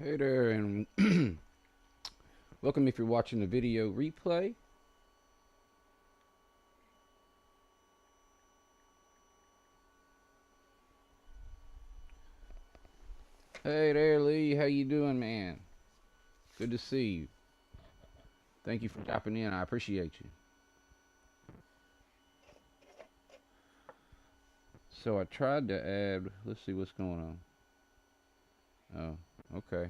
Hey there, and welcome if you're watching the video replay. Hey there, Lee. How you doing, man? Good to see you. Thank you for dropping in. I appreciate you. So I tried to add. Let's see what's going on. Oh, okay.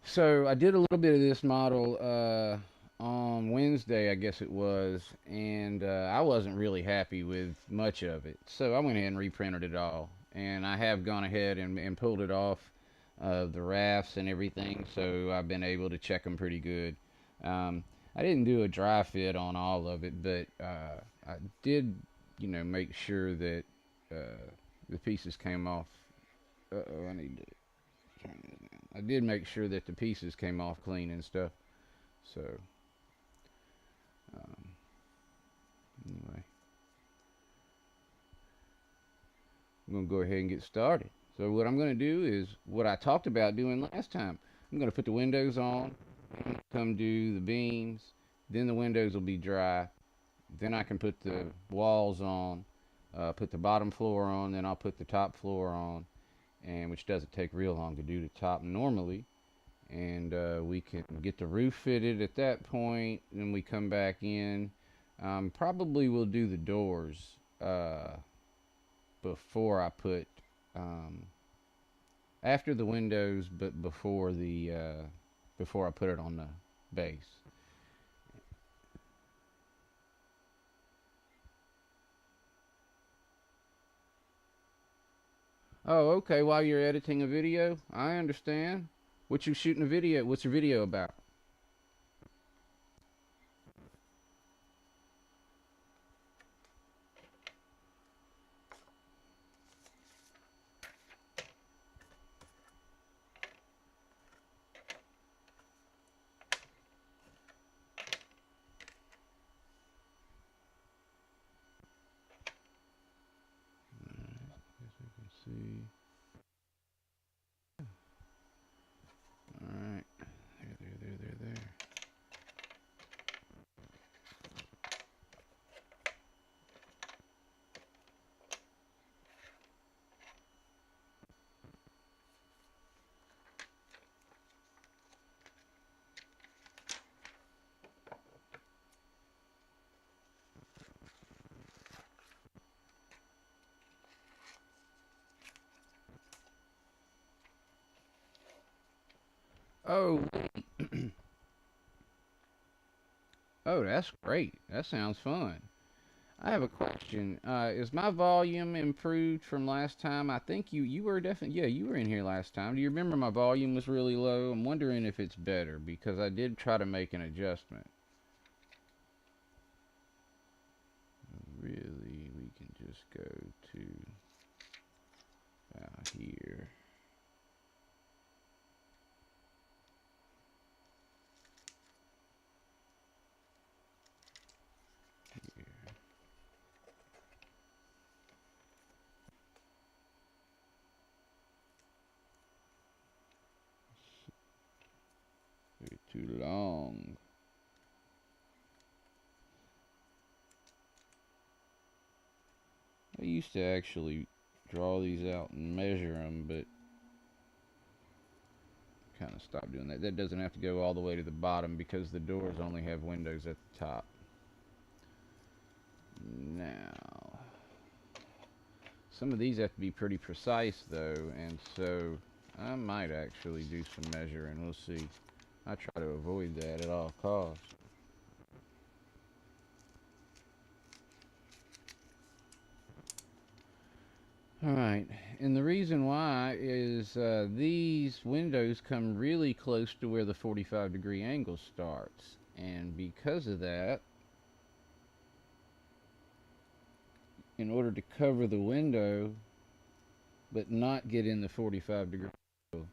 So I did a little bit of this model on Wednesday, I guess it was, and I wasn't really happy with much of it. So I went ahead and reprinted it all, and I have gone ahead and pulled it off the rafts and everything. So I've been able to check them pretty good. Um, I didn't do a dry fit on all of it, but I did, make sure that the pieces came off. I need to turn this down. I did make sure that the pieces came off clean and stuff. So, um, anyway, I'm going to go ahead and get started. So, what I'm going to do is what I talked about doing last time. I'm going to put the windows on, come do the beams, then the windows will be dry. Then I can put the walls on, put the bottom floor on, then I'll put the top floor on, and which doesn't take real long to do the top normally. And we can get the roof fitted at that point. Then we come back in. Probably we'll do the doors before I put after the windows, but before I put it on the base. Oh, okay. While you're editing a video, I understand. What you shooting a video? What's your video about? Guess we can see. All right. There. Oh, oh, that's great. That sounds fun. I have a question. Is my volume improved from last time? I think you were definitely, yeah, you were in here last time. Do you remember my volume was really low? I'm wondering if it's better because I did try to make an adjustment. Really, we can just go to here. Way too long. I used to actually draw these out and measure them, but kind of stopped doing that. That doesn't have to go all the way to the bottom because the doors only have windows at the top. Now, some of these have to be pretty precise though, and so I might actually do some measuring. We'll see. I try to avoid that at all costs. Alright, and the reason why is these windows come really close to where the 45-degree angle starts. And because of that, in order to cover the window but not get in the 45-degree angle,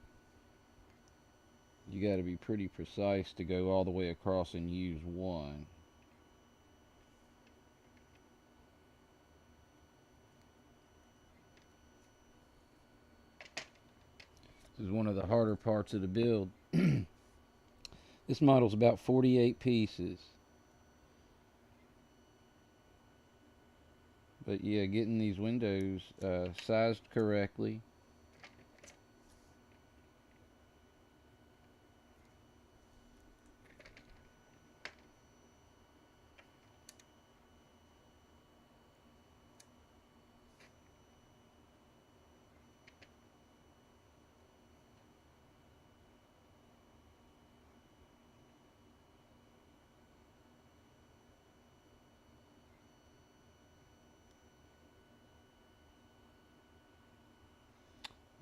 you got to be pretty precise to go all the way across and use one. is one of the harder parts of the build. This model's about 48 pieces. But yeah, getting these windows sized correctly.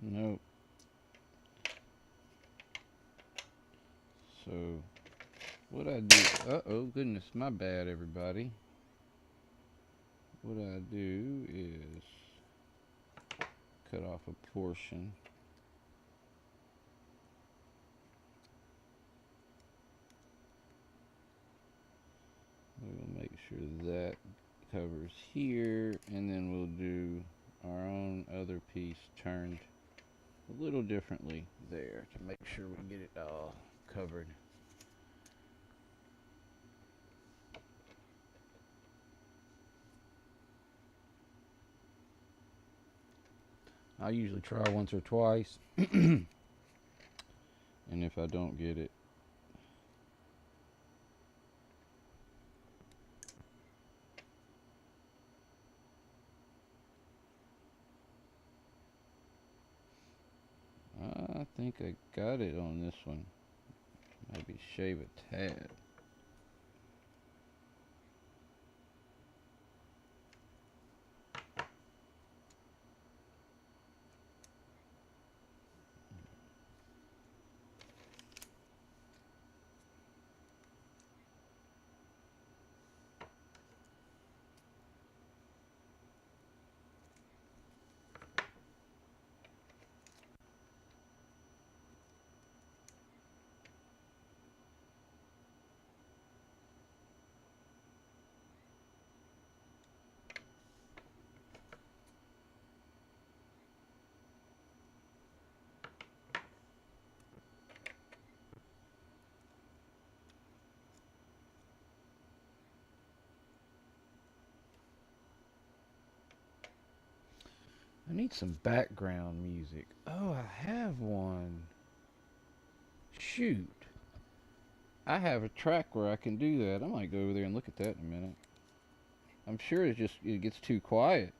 Nope. So, what I do... Uh-oh, goodness, my bad, everybody. What I do is cut off a portion. We'll make sure that covers here, and then we'll do our own other piece turned a little differently there to make sure we get it all covered. I usually try once or twice, and if I don't get it, I think I got it on this one. Maybe shave a tad. I need some background music. Oh, I have one. Shoot. I have a track where I can do that. I might go over there and look at that in a minute. I'm sure it gets too quiet,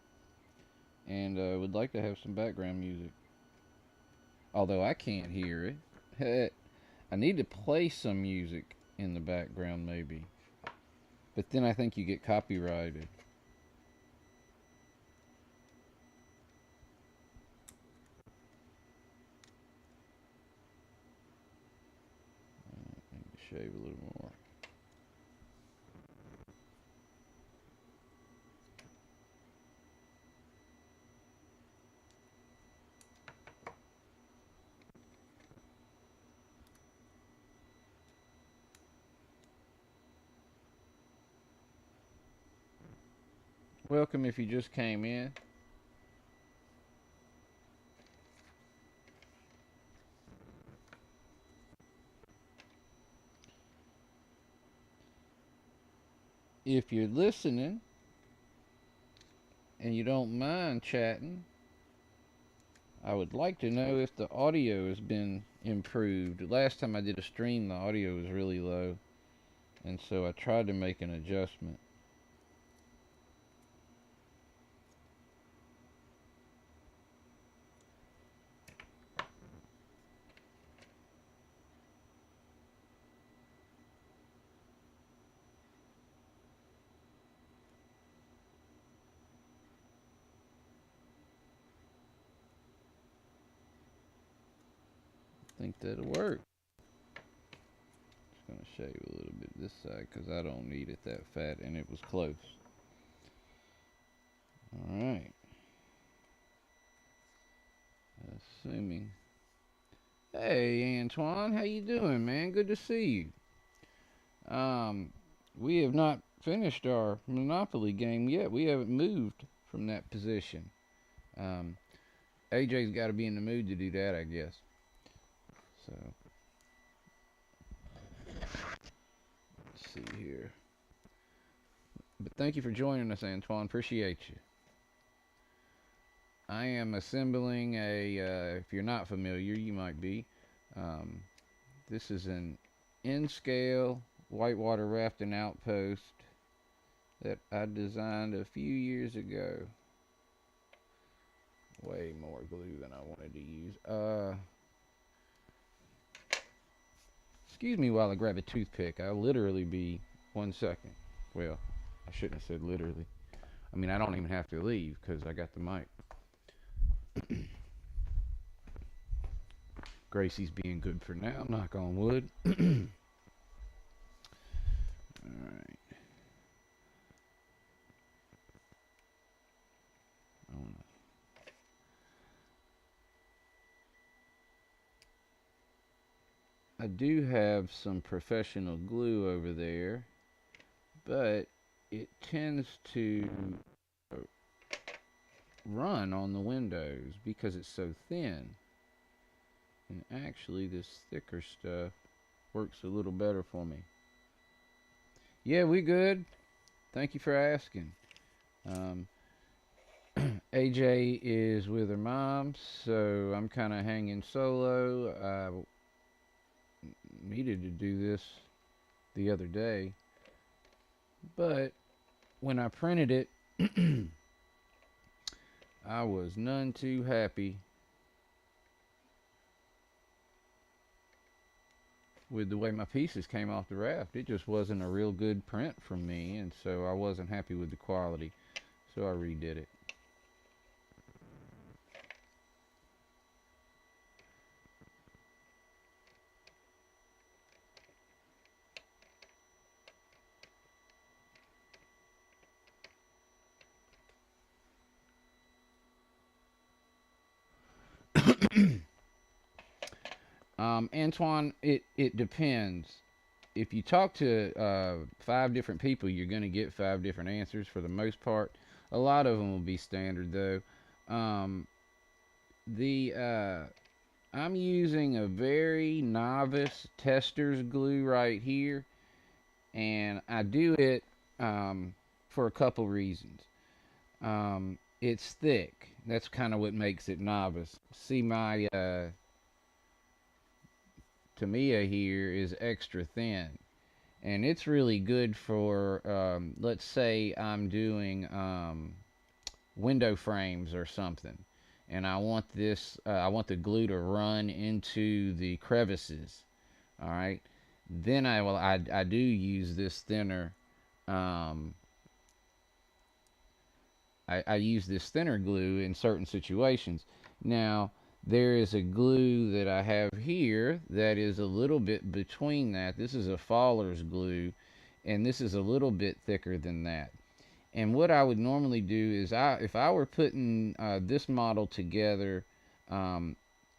and would like to have some background music. Although I can't hear it. I need to play some music in the background maybe. But then I think you get copyrighted. Shave a little more. Welcome if you just came in. If you're listening and you don't mind chatting, I would like to know if the audio has been improved. Last time I did a stream, the audio was really low, and so I tried to make an adjustment. I think that'll work. Just gonna shave a little bit this side because I don't need it that fat, and it was close. All right. Assuming. Hey, Antoine, how you doing, man? Good to see you. We have not finished our Monopoly game yet. We haven't moved from that position. AJ's got to be in the mood to do that, I guess. So let's see here. But thank you for joining us, Antoine. Appreciate you. I am assembling if you're not familiar, you might be. Um, this is an in-scale whitewater rafting outpost that I designed a few years ago. Way more glue than I wanted to use. Excuse me while I grab a toothpick. I'll literally be 1 second. Well, I shouldn't have said literally. I mean, I don't even have to leave because I got the mic. Gracie's being good for now. Knock on wood. All right. I do have some professional glue over there, but it tends to run on the windows because it's so thin. And actually, this thicker stuff works a little better for me. Yeah, we good. Thank you for asking. Um, AJ is with her mom, so I'm kind of hanging solo. I needed to do this the other day, but when I printed it, I was none too happy with the way my pieces came off the raft. It just wasn't a real good print from me, and so I wasn't happy with the quality, so I redid it. Antoine, it depends. If you talk to 5 different people, you're going to get 5 different answers for the most part. A lot of them will be standard though. Um, the I'm using a very novice tester's glue right here, and I do it for a couple reasons. It's thick. That's kind of what makes it novice. See, my Tamiya here is extra thin, and it's really good for, let's say I'm doing window frames or something, and I want the glue to run into the crevices. All right, then I do use this thinner. Um, I use this thinner glue in certain situations. Now, there is a glue that I have here that is a little bit between that. This is a Faller's glue, and this is a little bit thicker than that. And what I would normally do is, if I were putting this model together um,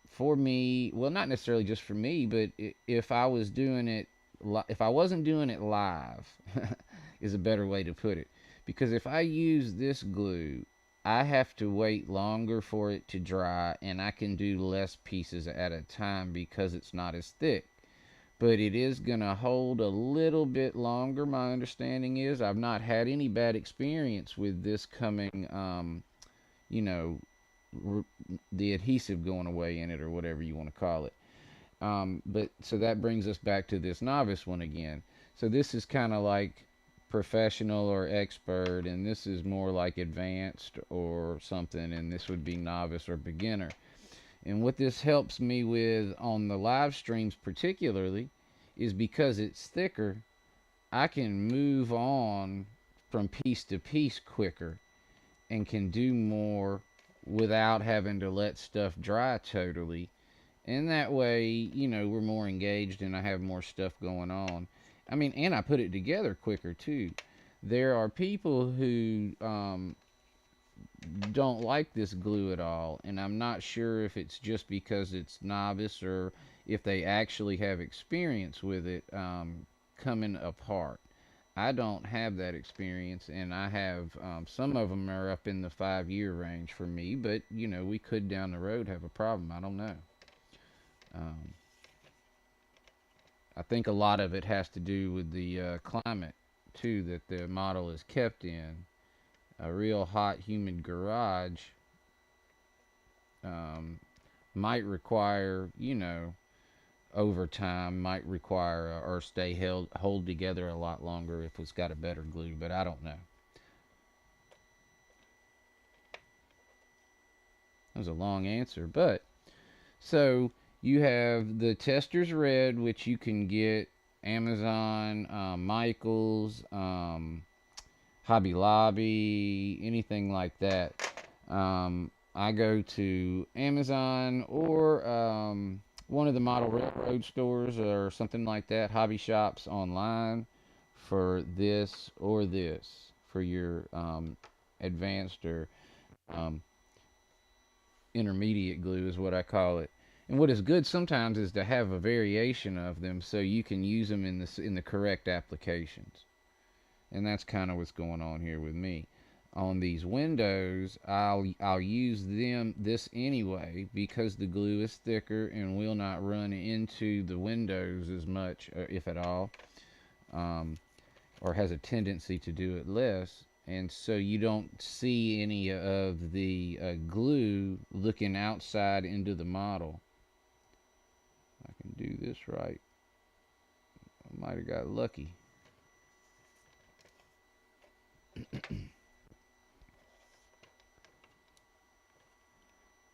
for me, well, not necessarily just for me, but if I was doing it, if I wasn't doing it live, is a better way to put it. Because if I use this glue, I have to wait longer for it to dry, and I can do less pieces at a time because it's not as thick. But it is going to hold a little bit longer. My understanding is I've not had any bad experience with this coming, you know, the adhesive going away in it, or whatever you want to call it. But so that brings us back to this novice one again. So this is kind of like professional or expert, and this is more like advanced or something, and this would be novice or beginner. And what this helps me with on the live streams particularly is because it's thicker, I can move on from piece to piece quicker and can do more without having to let stuff dry totally. And that way, we're more engaged and I have more stuff going on. I mean, and I put it together quicker too. There are people who don't like this glue at all, and I'm not sure if it's just because it's novice or if they actually have experience with it coming apart. I don't have that experience, and I have some of them are up in the 5 year range for me, but we could down the road have a problem. I don't know. Um, I think a lot of it has to do with the climate too that the model is kept in. A real hot, humid garage um, might require, over time might require or stay hold together a lot longer if it's got a better glue, but I don't know. That was a long answer, but so you have the Tester's Red, which you can get Amazon, Michaels, Hobby Lobby, anything like that. I go to Amazon or one of the model railroad stores or something like that, hobby shops online for this or this for your advanced or um, intermediate glue is what I call it. And what is good sometimes is to have a variation of them so you can use them in the correct applications. And that's kind of what's going on here with me. On these windows, I'll use this anyway because the glue is thicker and will not run into the windows as much, if at all, um, or has a tendency to do it less. And so you don't see any of the glue looking outside into the model. I can do this right. I might have got lucky.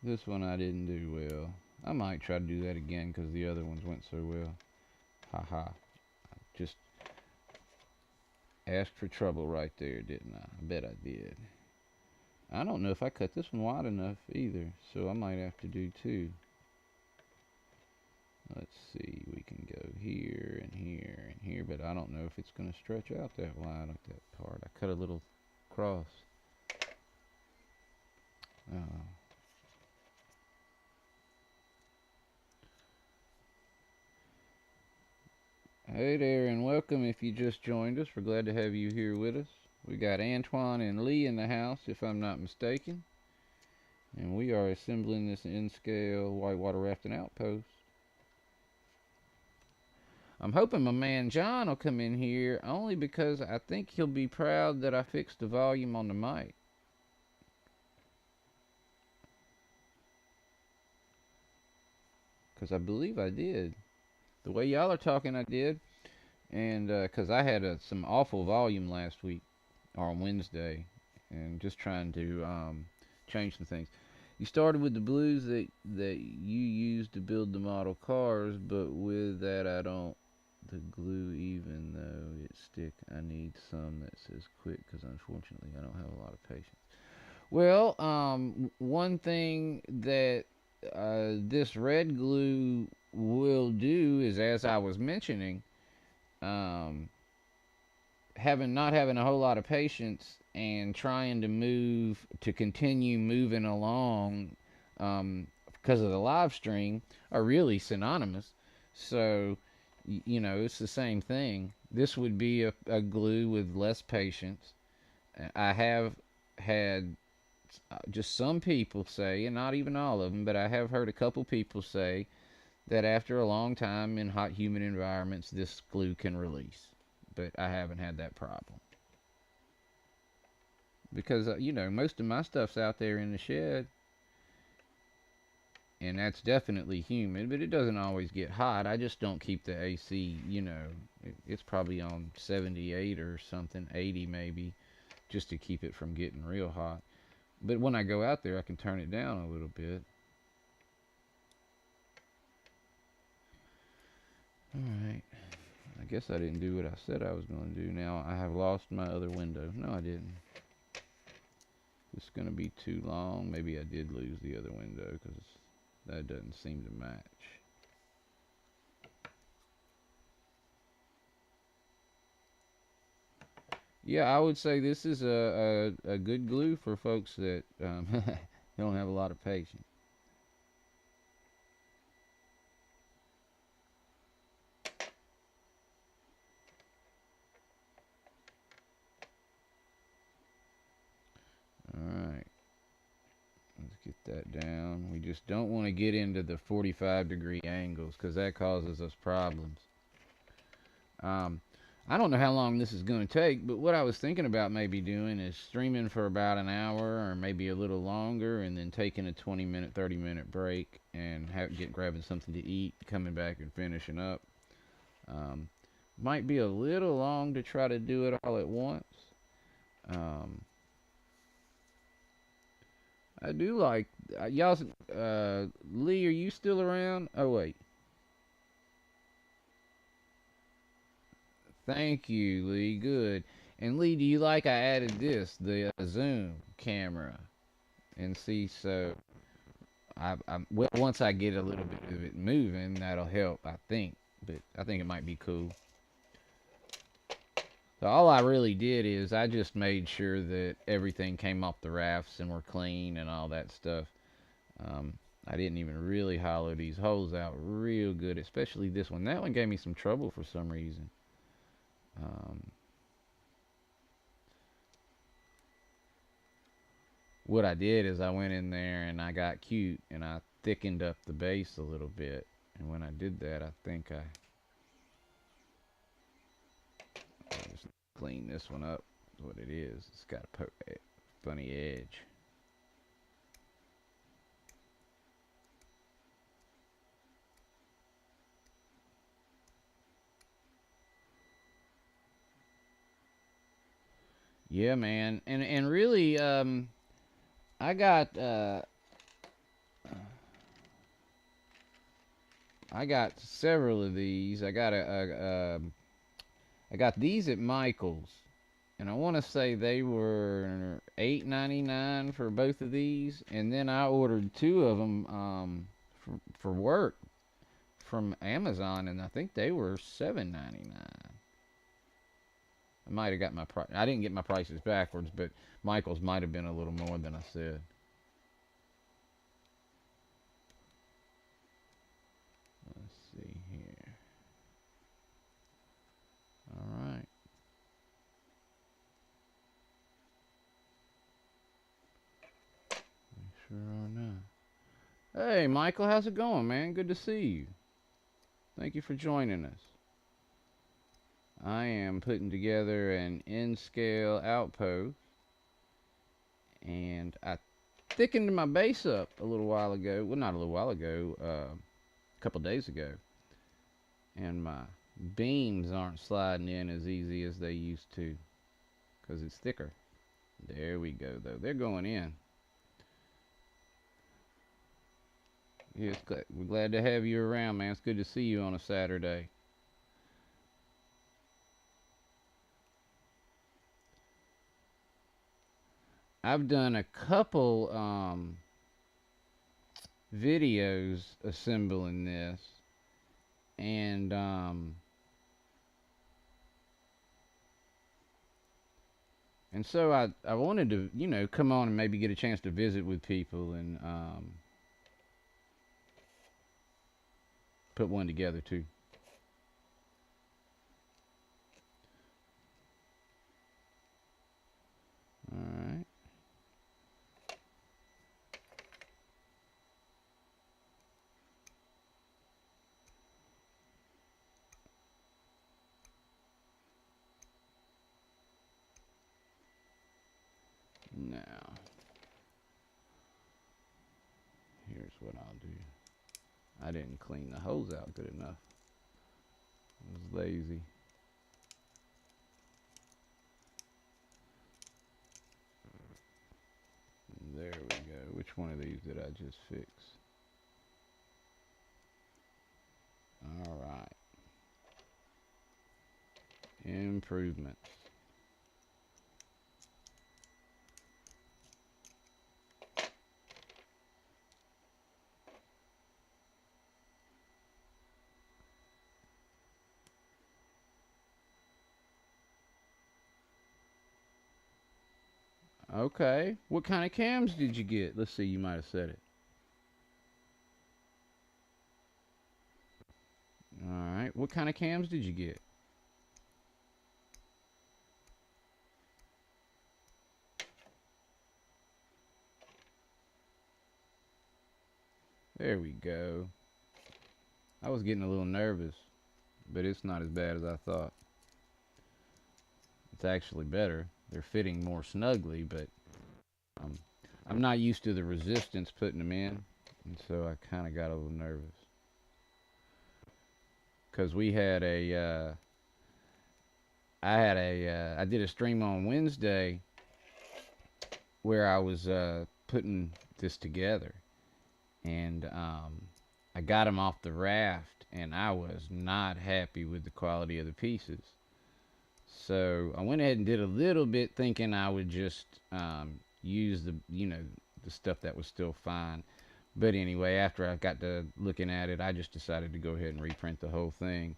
This one I didn't do well. I might try to do that again because the other ones went so well. Haha. Just asked for trouble right there, didn't I? I bet I did. I don't know if I cut this one wide enough either, so I might have to do two. Let's see, we can go here and here and here, but I don't know if it's going to stretch out that wide like that part. I cut a little cross. Oh. Hey there, and welcome if you just joined us. We're glad to have you here with us. We got Antoine and Lee in the house, if I'm not mistaken. And we are assembling this N-scale whitewater rafting outpost. I'm hoping my man John will come in here only because I think he'll be proud that I fixed the volume on the mic. Because I believe I did. The way y'all are talking, I did. And because I had some awful volume last week, or on Wednesday, and just trying to change some things. You started with the blues that you used to build the model cars, but with that I don't the glue even though it stick. I need some that says quick because unfortunately I don't have a lot of patience. Well, one thing that this red glue will do is, as I was mentioning, um, not having a whole lot of patience and trying to continue moving along because of the live stream are really synonymous. So, it's the same thing. This would be a glue with less patience. I have had just some people say, and not even all of them, but I have heard a couple people say that after a long time in hot, humid environments, this glue can release. But I haven't had that problem. Because, most of my stuff's out there in the shed, and that's definitely humid, but it doesn't always get hot. I just don't keep the AC, it's probably on 78 or something, 80 maybe, just to keep it from getting real hot. But when I go out there, I can turn it down a little bit. Alright. I guess I didn't do what I said I was going to do. Now I have lost my other window. No, I didn't. It's going to be too long. Maybe I did lose the other window because that doesn't seem to match. Yeah, I would say this is a good glue for folks that don't have a lot of patience. Alright, let's get that down. We just don't want to get into the 45-degree angles because that causes us problems. Um, I don't know how long this is going to take, but what I was thinking about maybe doing is streaming for about an hour or maybe a little longer, and then taking a 20-minute, 30-minute break and grabbing something to eat, coming back and finishing up. Um, might be a little long to try to do it all at once. Um, I do like y'all. Lee, are you still around? Oh wait, thank you, Lee. Good. And Lee, do you like I added the zoom camera? And see, so well, once I get a little bit of it moving, that'll help, I think. But I think it might be cool. So all I really did is I just made sure that everything came off the rafts and were clean and all that stuff. Um, I didn't even really hollow these holes out real good, especially this one. That one gave me some trouble for some reason. Um, what I did is I went in there and I got cute and I thickened up the base a little bit. And when I did that, I think I just clean this one up. Is what it is. It's got a funny edge. Yeah, man, and really, I got I got several of these. I got these at Michael's, and I want to say they were $8.99 for both of these, and then I ordered two of them for work from Amazon, and I think they were $7.99. I might have got my price. I didn't get my prices backwards, but Michael's might have been a little more than I said. Let's see here. All right. Sure are not. Hey, Michael, how's it going, man? Good to see you. Thank you for joining us. I am putting together an N-scale outpost, and I thickened my base up a little while ago. Well, not a little while ago, a couple days ago. And my beams aren't sliding in as easy as they used to because it's thicker. There we go, though. They're going in. Yes, we're glad to have you around, man. It's good to see you on a Saturday. I've done a couple videos assembling this, and so I wanted to, come on and maybe get a chance to visit with people and put one together too. All right. Now, here's what I'll do. I didn't clean the hose out good enough. I was lazy. There we go. Which one of these did I just fix? All right. Improvements. Okay. What kind of cams did you get? Let's see. You might have said it. All right. What kind of cams did you get? There we go. I was getting a little nervous. but it's not as bad as I thought. It's actually better. They're fitting more snugly, but um, I'm not used to the resistance putting them in, and so I kind of got a little nervous because I did a stream on Wednesday where I was putting this together, and I got them off the raft, and I was not happy with the quality of the pieces. So I went ahead and did a little bit, thinking I would just use the stuff that was still fine. But anyway, after I got to looking at it, I just decided to go ahead and reprint the whole thing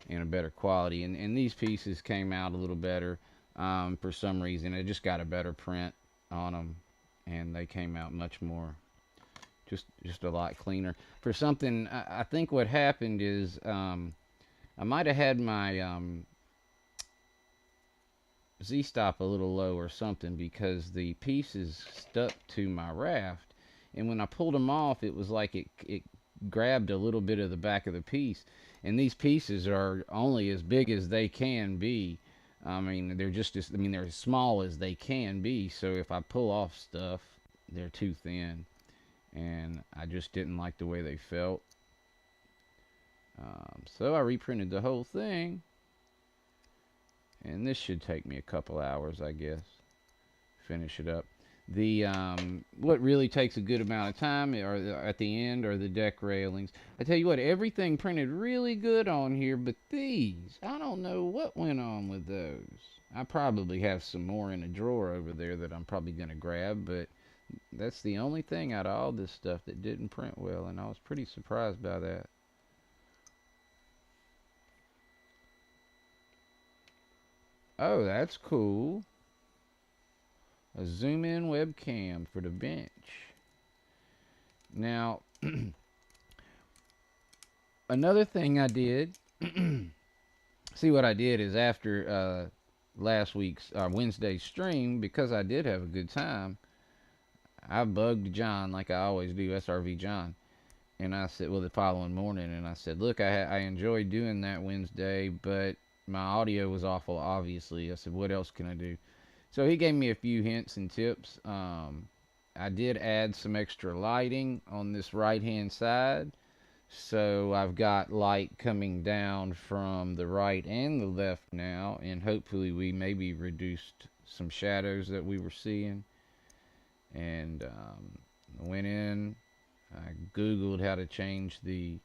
in a better quality. And these pieces came out a little better for some reason. I just got a better print on them, and they came out much more, just a lot cleaner. For something, I think what happened is I might have had my Z-stop a little low or something, because the pieces stuck to my raft, and when I pulled them off, it was like it grabbed a little bit of the back of the piece. And these pieces are only as big as they can be. I mean, they're as small as they can be. So if I pull off stuff, they're too thin, and I just didn't like the way they felt. So I reprinted the whole thing, and this should take me a couple hours, I guess. Finish it up. The what really takes a good amount of time at the end are the deck railings. I tell you what, everything printed really good on here, but these, I don't know what went on with those. I probably have some more in a drawer over there that I'm probably going to grab, but that's the only thing out of all this stuff that didn't print well, and I was pretty surprised by that. Oh, that's cool. A zoom in webcam for the bench. Now, another thing I did, see what I did is after last week's Wednesday stream, because I did have a good time, I bugged John like I always do, SRV John. And I said, well, the following morning, and I said, look, I enjoyed doing that Wednesday, but my audio was awful, obviously. I said, what else can I do? So he gave me a few hints and tips. I did add some extra lighting on this right hand side. So I've got light coming down from the right and the left now, and hopefully we maybe reduced some shadows that we were seeing. And went in, I Googled how to change the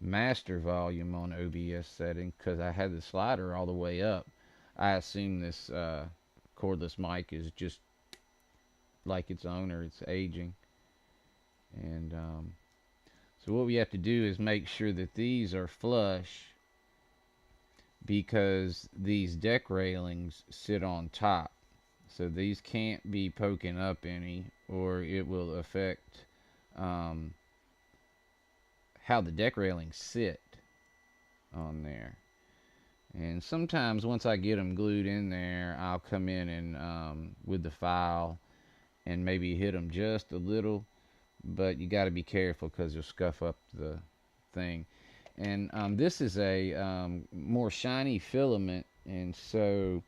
master volume on OBS setting, because I had the slider all the way up. I assume this cordless mic is just like its owner, it's aging. And so what we have to do is make sure that these are flush, because these deck railings sit on top. So these can't be poking up any, or it will affect how the deck railings sit on there. And sometimes once I get them glued in there, I'll come in and with the file and maybe hit them just a little, but you got to be careful because you'll scuff up the thing. And this is a more shiny filament, and so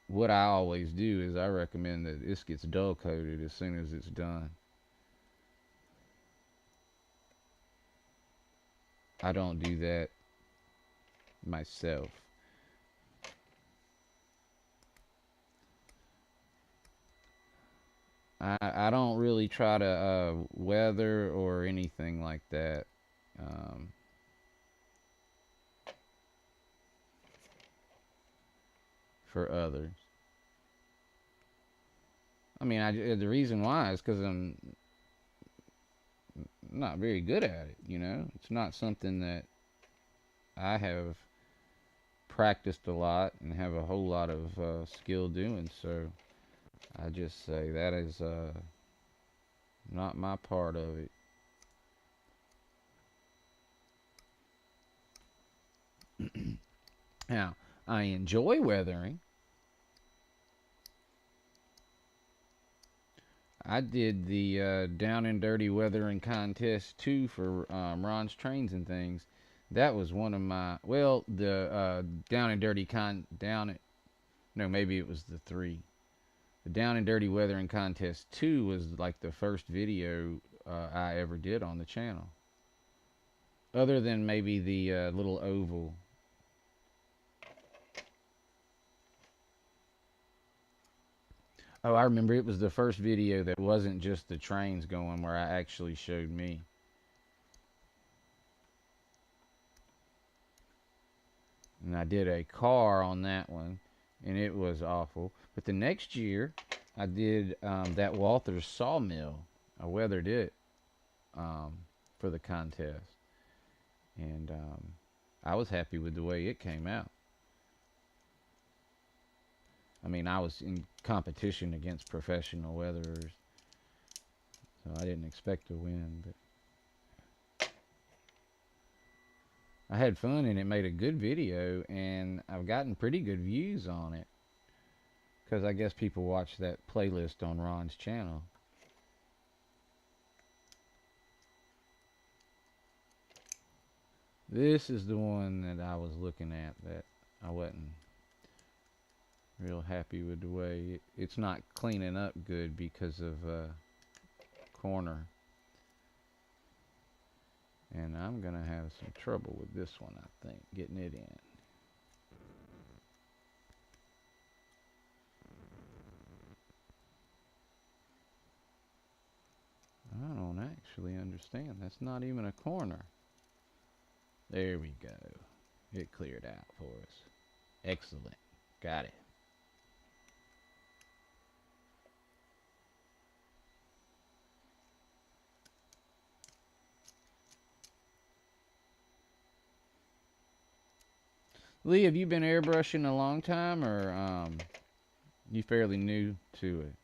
what I always do is I recommend that this gets dull coated as soon as it's done. I don't do that myself. I don't really try to weather or anything like that. Um, for others. I mean, the reason why is because I'm not very good at it. It's not something that I have practiced a lot and have a whole lot of skill doing. So I just say that is not my part of it. Now, I enjoy weathering. I did the down and dirty weathering contest too for Ron's Trains and Things. That was one of my, well, the down and dirty down it. No, maybe it was the three. The down and dirty weathering contest two was like the first video I ever did on the channel, other than maybe the little oval. Oh, I remember it was the first video that wasn't just the trains going, where I actually showed me. And I did a car on that one, and it was awful. But the next year, I did that Walther's sawmill. I weathered it um, for the contest, and I was happy with the way it came out. I mean, I was in competition against professional weatherers, so I didn't expect to win, but I had fun and it made a good video, and I've gotten pretty good views on it because I guess people watch that playlist on Ron's channel. This is the one that I was looking at that I wasn't real happy with the way it's not cleaning up good because of corner. And I'm going to have some trouble with this one, I think, getting it in. I don't actually understand. That's not even a corner. There we go. It cleared out for us. Excellent. Got it. Lee, have you been airbrushing a long time, or you fairly new to it?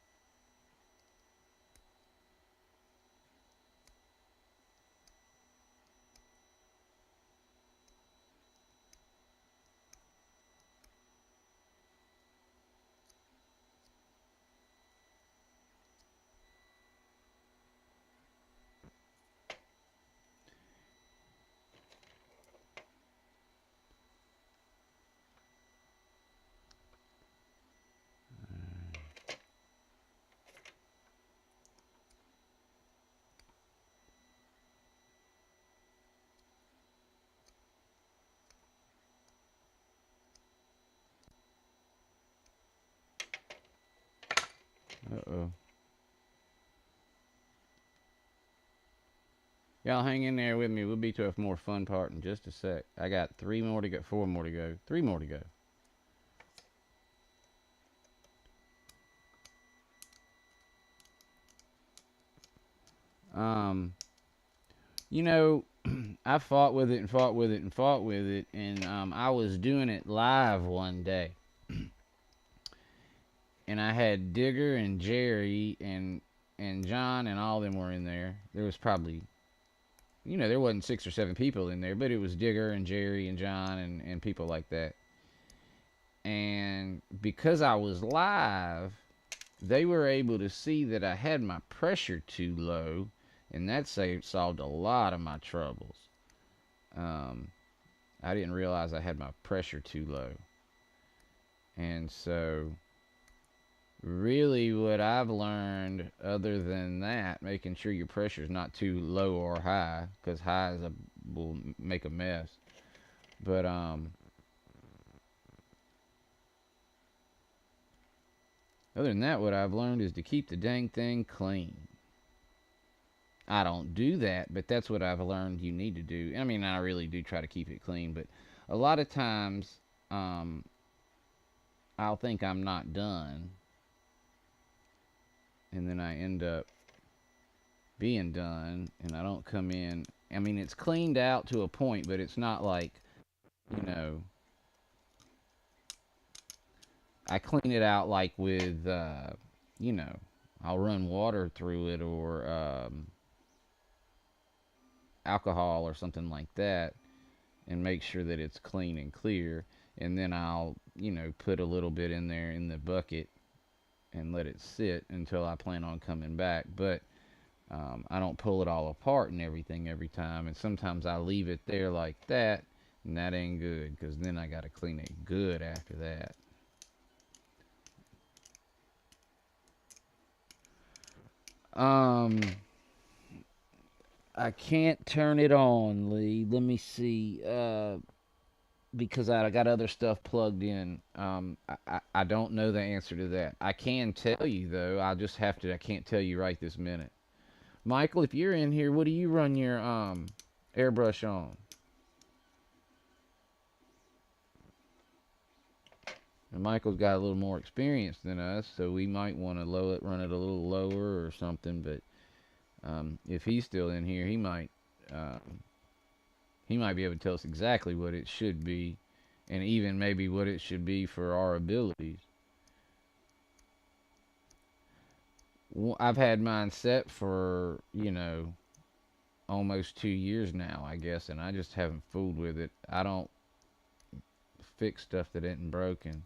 Uh-oh. Y'all hang in there with me. We'll be to a more fun part in just a sec. I got 3 more to go, 4 more to go, 3 more to go. Um, you know, I fought with it and fought with it and fought with it, and I was doing it live one day, and I had Digger and Jerry and John and all of them were in there. There was probably, there wasn't 6 or 7 people in there, but it was Digger and Jerry and John and people like that. And because I was live, they were able to see that I had my pressure too low, and that solved a lot of my troubles. I didn't realize I had my pressure too low. And so, really, what I've learned, other than that, making sure your pressure is not too low or high, because high will make a mess. But other than that, what I've learned is to keep the dang thing clean. I don't do that, but that's what I've learned you need to do. I mean, I really do try to keep it clean, but a lot of times, I'll think I'm not done, and then I end up being done, and I don't come in. I mean, it's cleaned out to a point, but it's not like, you know, I clean it out like with, I'll run water through it, or alcohol or something like that, and make sure that it's clean and clear. And then I'll, put a little bit in there in the bucket and let it sit until I plan on coming back. But I don't pull it all apart and everything every time. And sometimes I leave it there like that And that ain't good, because then I got to clean it good after that. Um, I can't turn it on, Lee. Let me see. Because I got other stuff plugged in. I don't know the answer to that. I can tell you though. I'll just have to. I can't tell you right this minute. Michael, if you're in here, what do you run your airbrush on? And Michael's got a little more experience than us, so we might want to run it a little lower or something. But if he's still in here, um, he might be able to tell us exactly what it should be, and even maybe what it should be for our abilities. I've had mine set for, almost 2 years now, I guess, and I just haven't fooled with it. I don't fix stuff that isn't broken.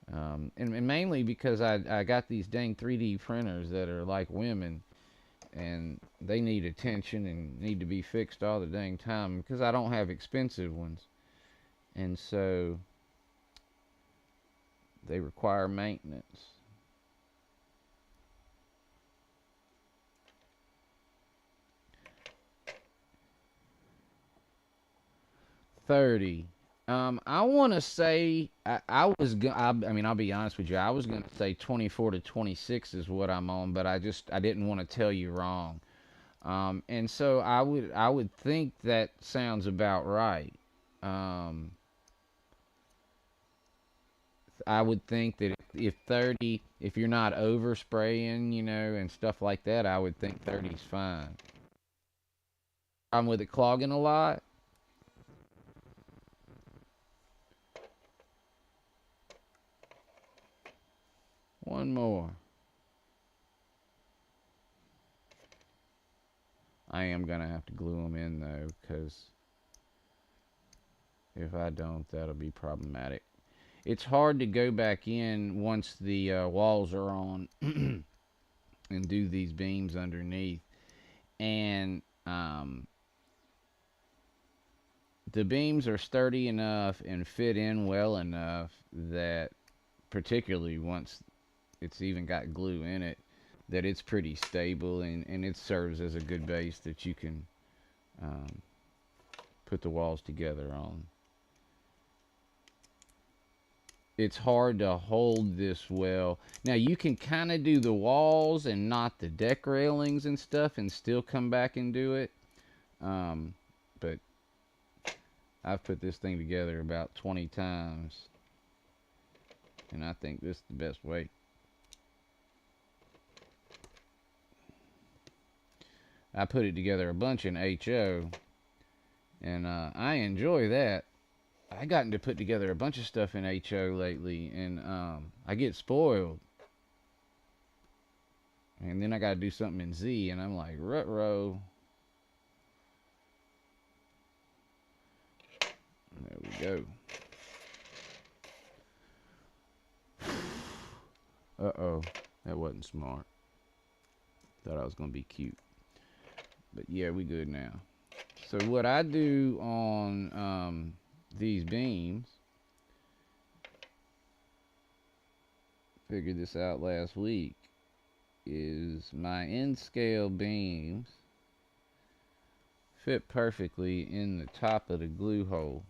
And mainly because I got these dang 3D printers that are like women, and they need attention and need to be fixed all the dang time because I don't have expensive ones. And so they require maintenance. 30. I want to say I was I mean, I'll be honest with you. I was gonna say 24 to 26 is what I'm on, but I didn't want to tell you wrong. And so I would think that sounds about right. Um, I would think that if 30, if you're not overspraying, and stuff like that, I would think 30's fine. I'm with it clogging a lot. One more. I am gonna have to glue them in though, because if I don't, that'll be problematic. It's hard to go back in once the walls are on and do these beams underneath. And the beams are sturdy enough and fit in well enough that, particularly once it's even got glue in it, that it's pretty stable, and it serves as a good base that you can um, put the walls together on. It's hard to hold this well. Now you can kind of do the walls and not the deck railings and stuff and still come back and do it. But I've put this thing together about 20 times, and I think this is the best way. I put it together a bunch in HO, and I enjoy that. I gotten to put together a bunch of stuff in HO lately, and I get spoiled. And then I got to do something in Z, and I'm like, rut-row. There we go. Uh-oh, that wasn't smart. Thought I was going to be cute. But yeah, we good now. So what I do on these beams, figured this out last week, is my end scale beams fit perfectly in the top of the glue hole.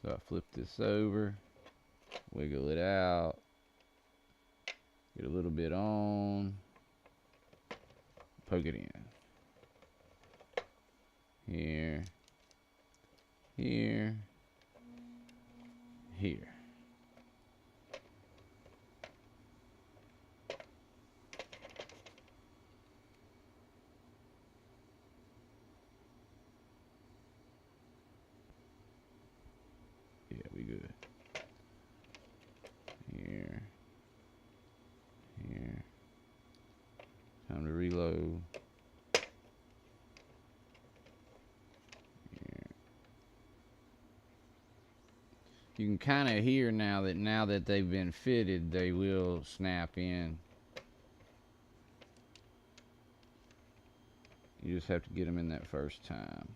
So I flip this over, wiggle it out, get a little bit on, poke it in. Here, here, here. Yeah, we good. Here, here. Time to reload. You can kind of hear now that they've been fitted, they will snap in. You just have to get them in that first time.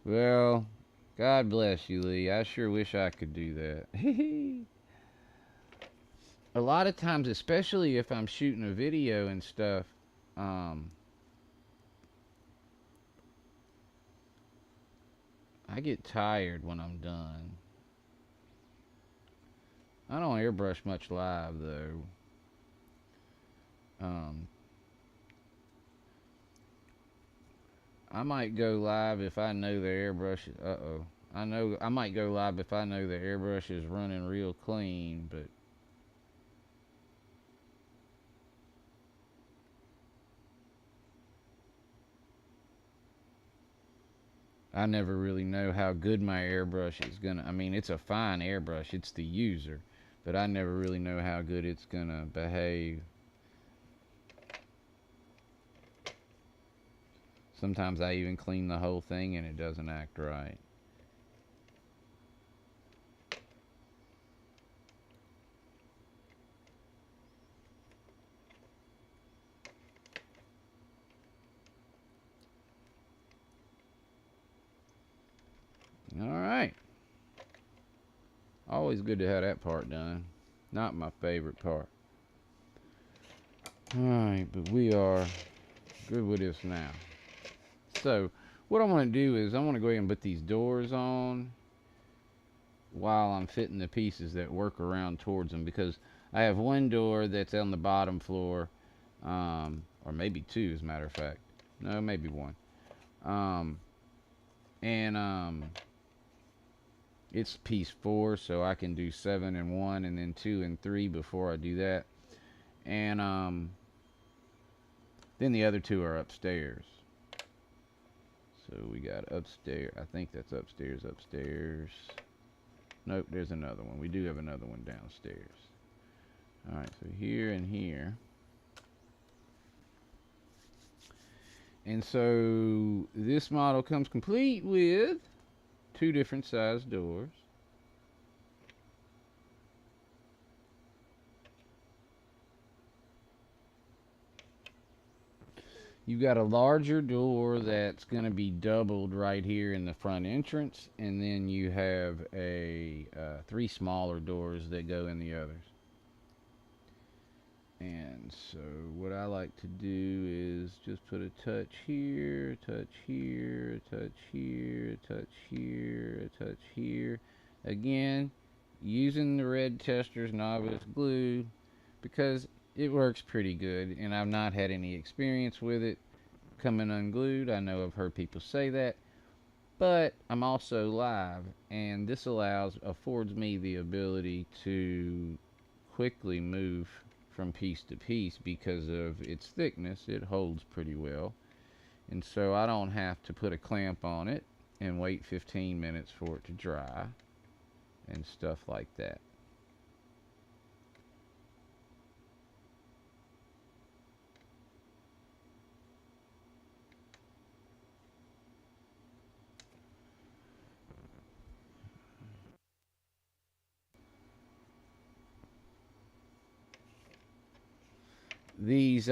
Well, God bless you, Lee. I sure wish I could do that. A lot of times, especially if I'm shooting a video and stuff, um, I get tired when I'm done. I don't airbrush much live though. Um, I might go live if I know the airbrush. I know I might go live if I know the airbrush is running real clean, but I never really know how good my airbrush is gonna. I mean, it's a fine airbrush. It's the user, but I never really know how good it's gonna behave. Sometimes I even clean the whole thing and it doesn't act right. All right. Always good to have that part done. Not my favorite part. Alright, but we are good with this now. So, what I want to do is I want to go ahead and put these doors on while I'm fitting the pieces that work around towards them, because I have one door that's on the bottom floor, or maybe two as a matter of fact. No, maybe one. Um, and it's piece 4, so I can do 7 and 1 and then 2 and 3 before I do that. And then the other two are upstairs. So we got upstairs. I think that's upstairs. Nope, there's another one. We do have another one downstairs. Alright, so here and here. And so this model comes complete with 2 different size doors. You've got a larger door that's going to be doubled right here in the front entrance, and then you have 3 smaller doors that go in the others. And so what I like to do is just put a touch here, touch here, touch here, touch here, touch here. Again, using the red Tester's novice glue because it works pretty good, and I've not had any experience with it coming unglued. I know I've heard people say that, but I'm also live, and this affords me the ability to quickly move from piece to piece because of its thickness. It holds pretty well, and so I don't have to put a clamp on it and wait 15 minutes for it to dry and stuff like that. These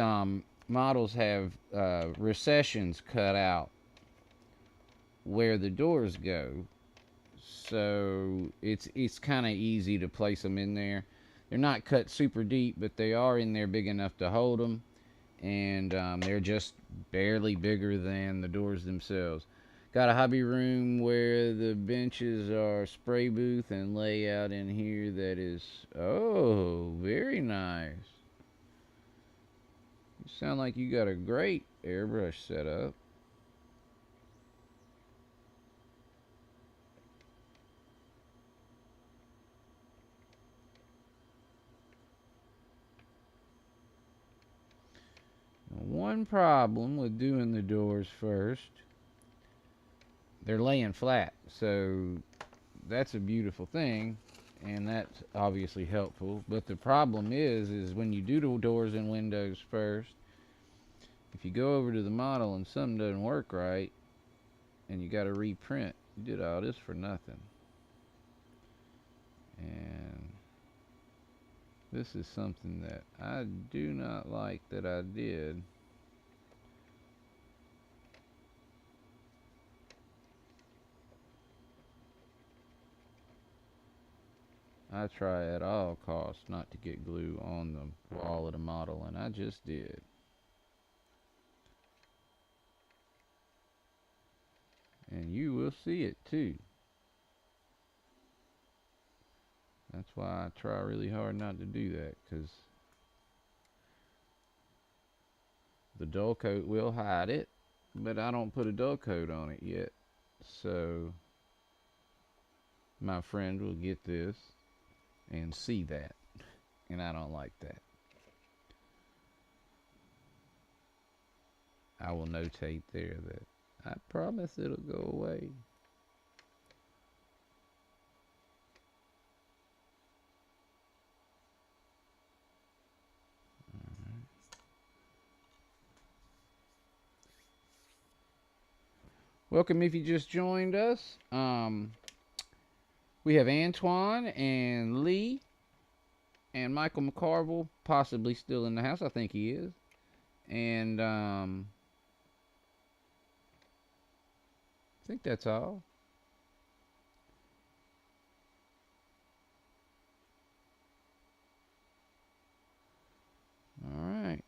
models have recessions cut out where the doors go, so it's kind of easy to place them in there. They're not cut super deep, but they are in there big enough to hold them, and they're just barely bigger than the doors themselves. Got a hobby room where the benches are spray booth and layout in here that is, oh, very nice. You sound like you got a great airbrush setup. One problem with doing the doors first, they're laying flat, so that's a beautiful thing, and that's obviously helpful. But the problem is when you do the doors and windows first, if you go over to the model and something doesn't work right, and you got to reprint, you did all this for nothing. And this is something that I do not like that I did. I try at all costs not to get glue on the wall of the model, and I just did. And you will see it too. That's why I try really hard not to do that, because the dull coat will hide it, but I don't put a dull coat on it yet. So my friend will get this and see that, and I don't like that. I will notate there that I promise it'll go away. Welcome if you just joined us. We have Antoine and Lee and Michael McCarville possibly still in the house. I think he is. And I think that's all. All right.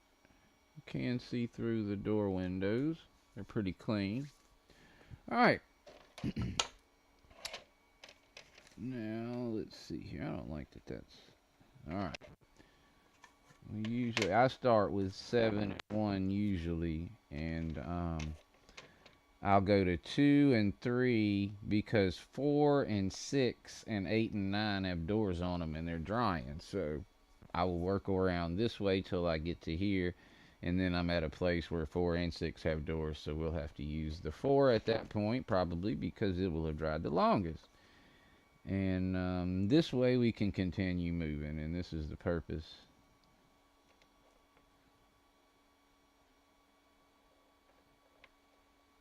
You can see through the door windows. They're pretty clean. All right. Now, let's see here. I don't like that that's... All right. I start with 7 and 1 usually, and I'll go to 2 and 3 because 4 and 6 and 8 and 9 have doors on them and they're drying. So I will work around this way till I get to here, and then I'm at a place where 4 and 6 have doors, so we'll have to use the 4 at that point probably because it will have dried the longest. And this way we can continue moving, and this is the purpose.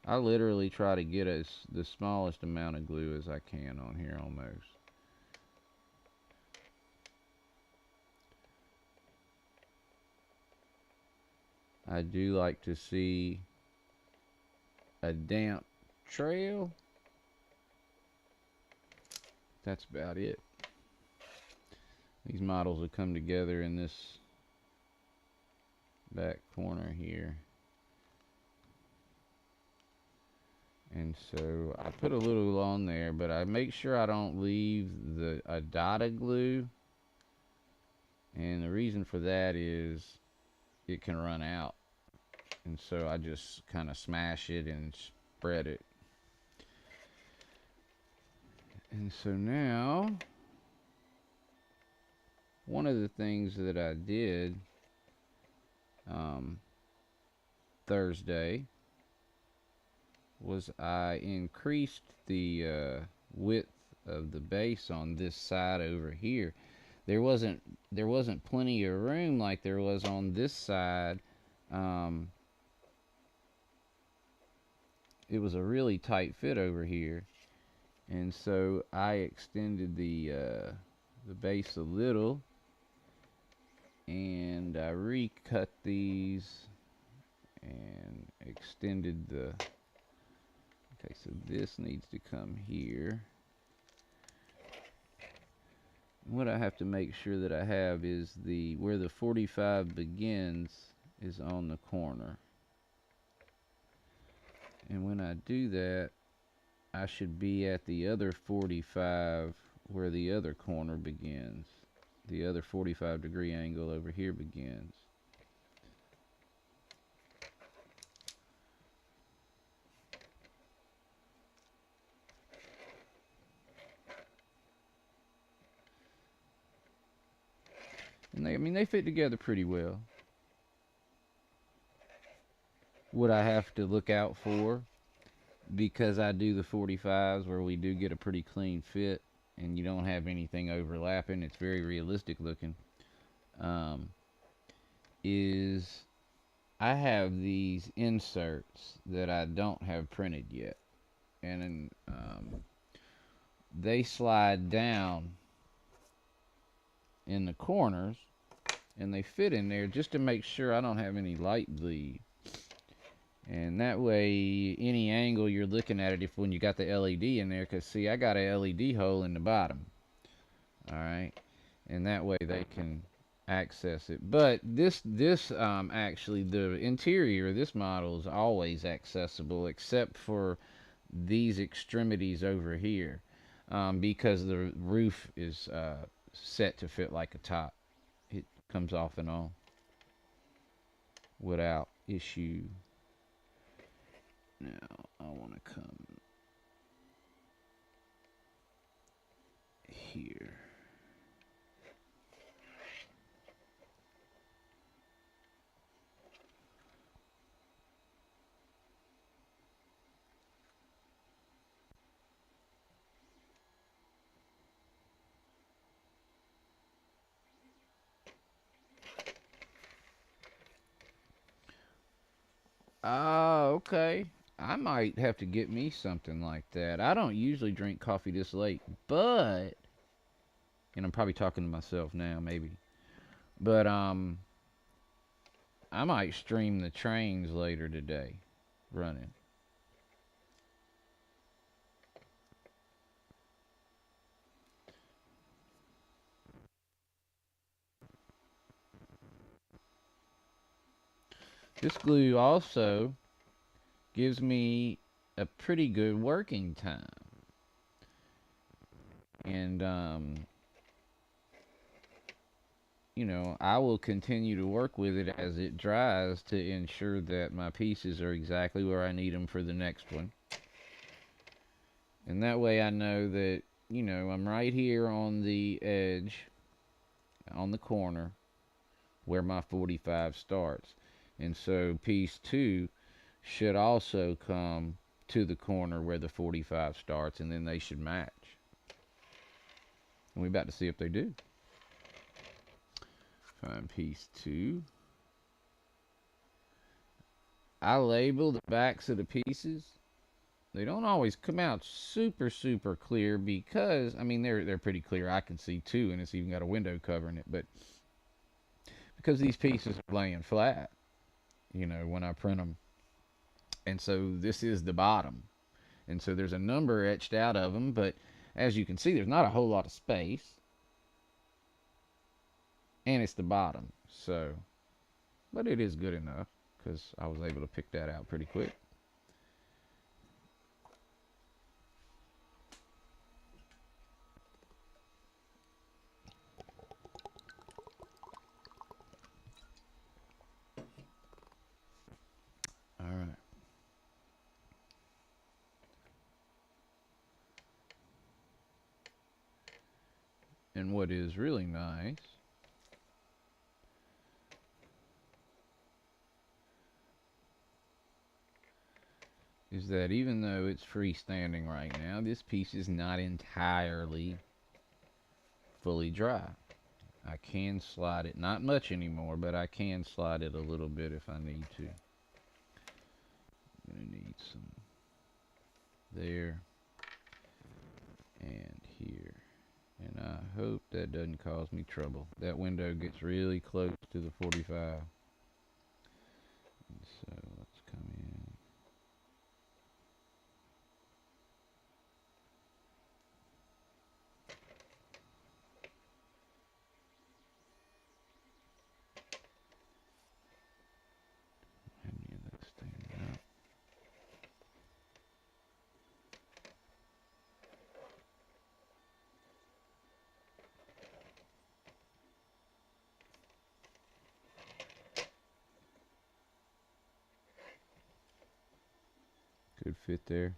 I literally try to get the smallest amount of glue as I can on here almost. I do like to see a damp trail. That's about it. These models will come together in this back corner here. And so I put a little on there, but I make sure I don't leave a dot of glue. And the reason for that is it can run out. And so I just kind of smash it and spread it. And so now, one of the things that I did Thursday was I increased the width of the base on this side over here. There wasn't plenty of room like there was on this side. It was a really tight fit over here, and so I extended the base a little, and I recut these and extended the... Okay, so this needs to come here. What I have to make sure that I have is where the 45 begins is on the corner. And when I do that, I should be at the other 45 where the other corner begins. The other 45-degree angle over here begins. And they fit together pretty well. What I have to look out for, because I do the 45s where we do get a pretty clean fit and you don't have anything overlapping, it's very realistic looking, is I have these inserts that I don't have printed yet, and they slide down in the corners and they fit in there just to make sure I don't have any light bleed. And that way, any angle you're looking at it, when you got the LED in there, because see, I got a LED hole in the bottom. All right, and that way they can access it. But this actually, the interior of this model is always accessible except for these extremities over here, because the roof is set to fit like a top. It comes off and on without issue. Now I want to come here. Ah, okay. I might have to get me something like that. I don't usually drink coffee this late, but, and I'm probably talking to myself now, maybe. But I might stream the trains later today, running. This glue also gives me a pretty good working time, and I will continue to work with it as it dries to ensure that my pieces are exactly where I need them for the next one. And that way I know that, I'm right here on the edge, on the corner, where my 45 starts. And so piece 2 should also come to the corner where the 45 starts, and then they should match. And we're about to see if they do. Find piece 2. I label the backs of the pieces. They don't always come out super super clear because I mean they're pretty clear. I can see too, and it's even got a window covering it. But because these pieces are laying flat, when I print them, and so this is the bottom, and so there's a number etched out of them. But as you can see, there's not a whole lot of space, and it's the bottom. So, but it is good enough because I was able to pick that out pretty quick. All right. And what is really nice is that even though it's freestanding right now, this piece is not entirely fully dry. I can slide it, not much anymore, but I can slide it a little bit if I need to. I'm gonna need some there and here. And I hope that doesn't cause me trouble. That window gets really close to the 45. And so let's come in. Any of that stand out. Good fit there.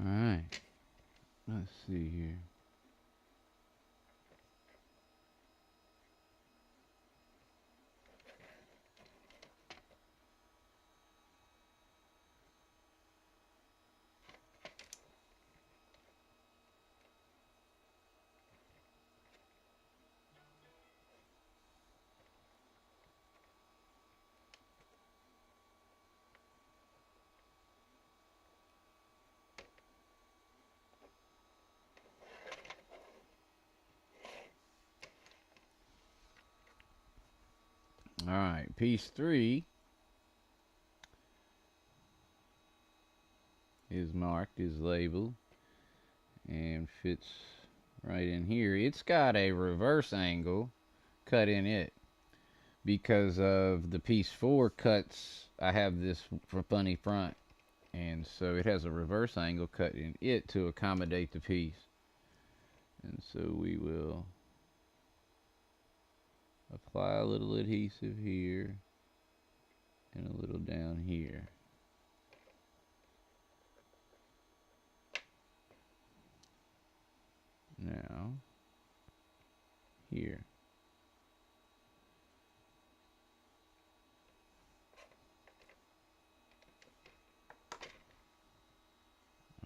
Alright. Let's see here. Alright, piece 3 is marked, is labeled, and fits right in here. It's got a reverse angle cut in it because of the piece 4 cuts. I have this funny front, and so it has a reverse angle cut in it to accommodate the piece. And so we will apply a little adhesive here and a little down here. Now, here.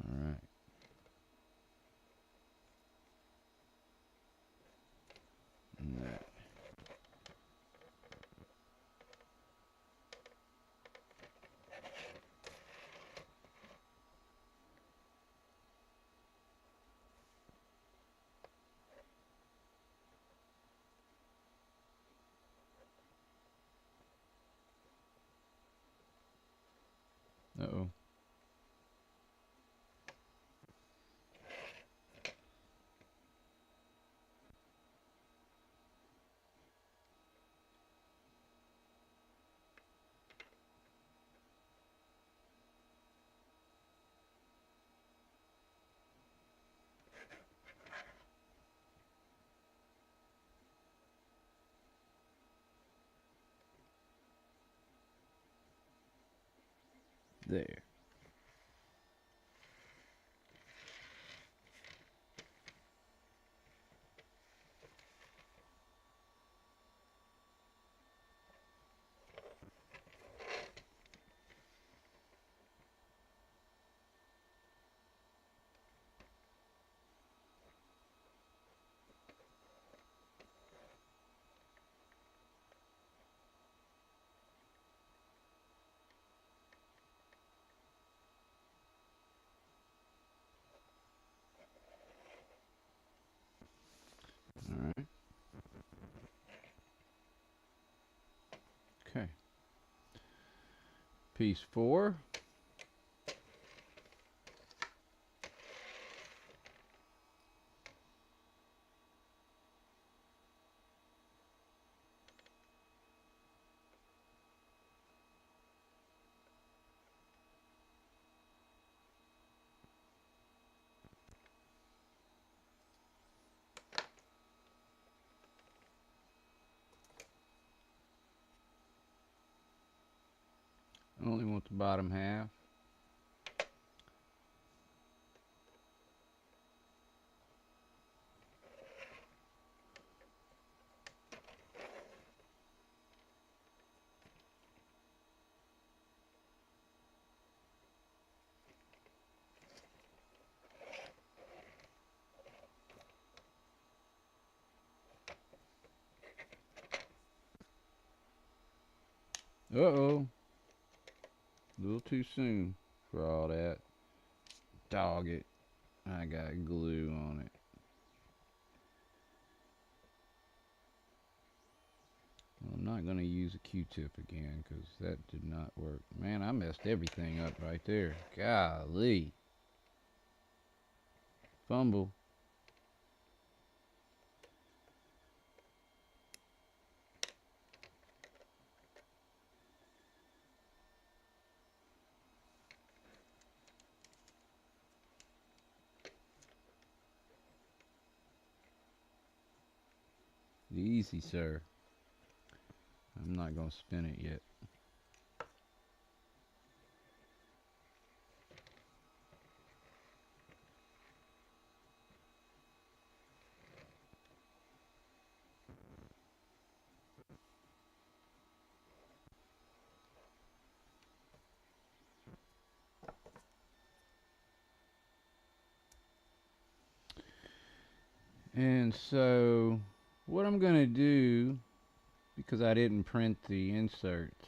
Alright. That. Uh-oh. There. Alright. Okay. Piece 4. I only want the bottom half. Uh-oh. A little too soon for all that. Dog it. I got glue on it. Well, I'm not going to use a Q-tip again because that did not work. Man, I messed everything up right there. Golly. Fumble. Easy, sir. I'm not going to spin it yet. And so, what I'm going to do, because I didn't print the inserts,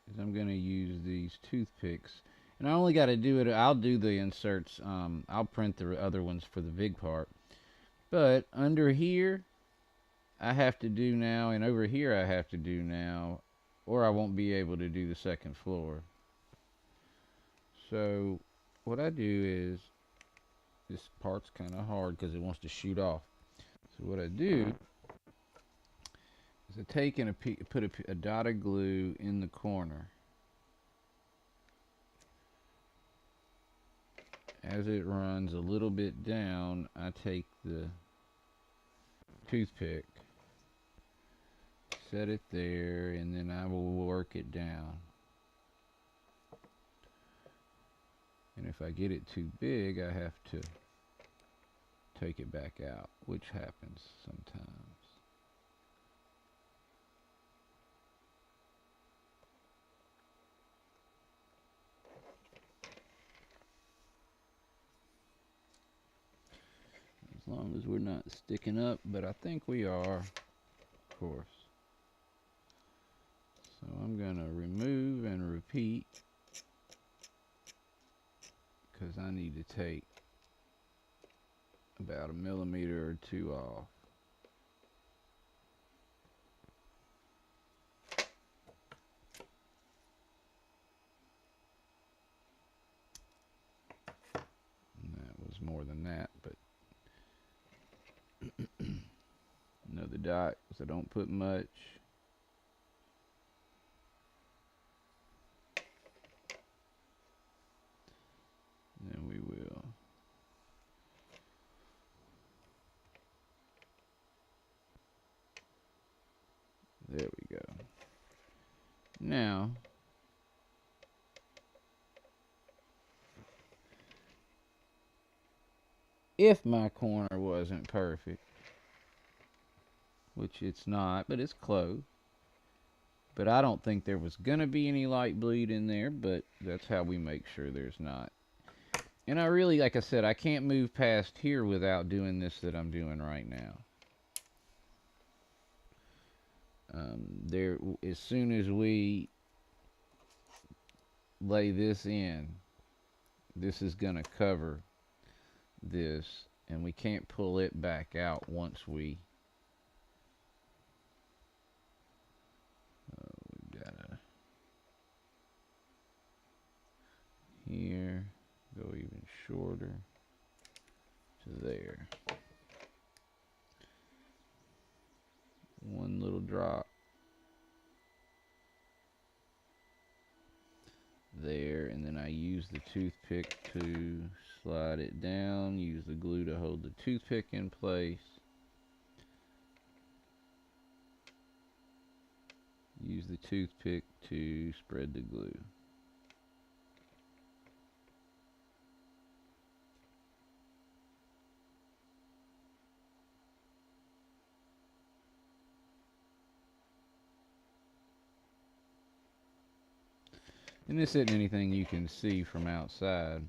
is I'm going to use these toothpicks. And I only got to do it, I'll do the inserts, I'll print the other ones for the big part. But under here, I have to do now, and over here I have to do now, or I won't be able to do the second floor. So what I do is, this part's kind of hard because it wants to shoot off. So what I do is I take and put a dot of glue in the corner. As it runs a little bit down, I take the toothpick, set it there, and then I will work it down. And if I get it too big, I have to take it back out, which happens sometimes. As long as we're not sticking up, but I think we are, of course. So I'm going to remove and repeat, because I need to take about 1 millimeter or 2 off. And that was more than that, but another dot, so don't put much. Then we will. There we go. Now, if my corner wasn't perfect, which it's not, but it's close. But I don't think there was going to be any light bleed in there, but that's how we make sure there's not. And I really, like I said, I can't move past here without doing this that I'm doing right now. As soon as we lay this in, this is going to cover this, and we can't pull it back out once we we've got to here go even shorter to there. One little drop there, and then I use the toothpick to slide it down, use the glue to hold the toothpick in place, use the toothpick to spread the glue. And this isn't anything you can see from outside.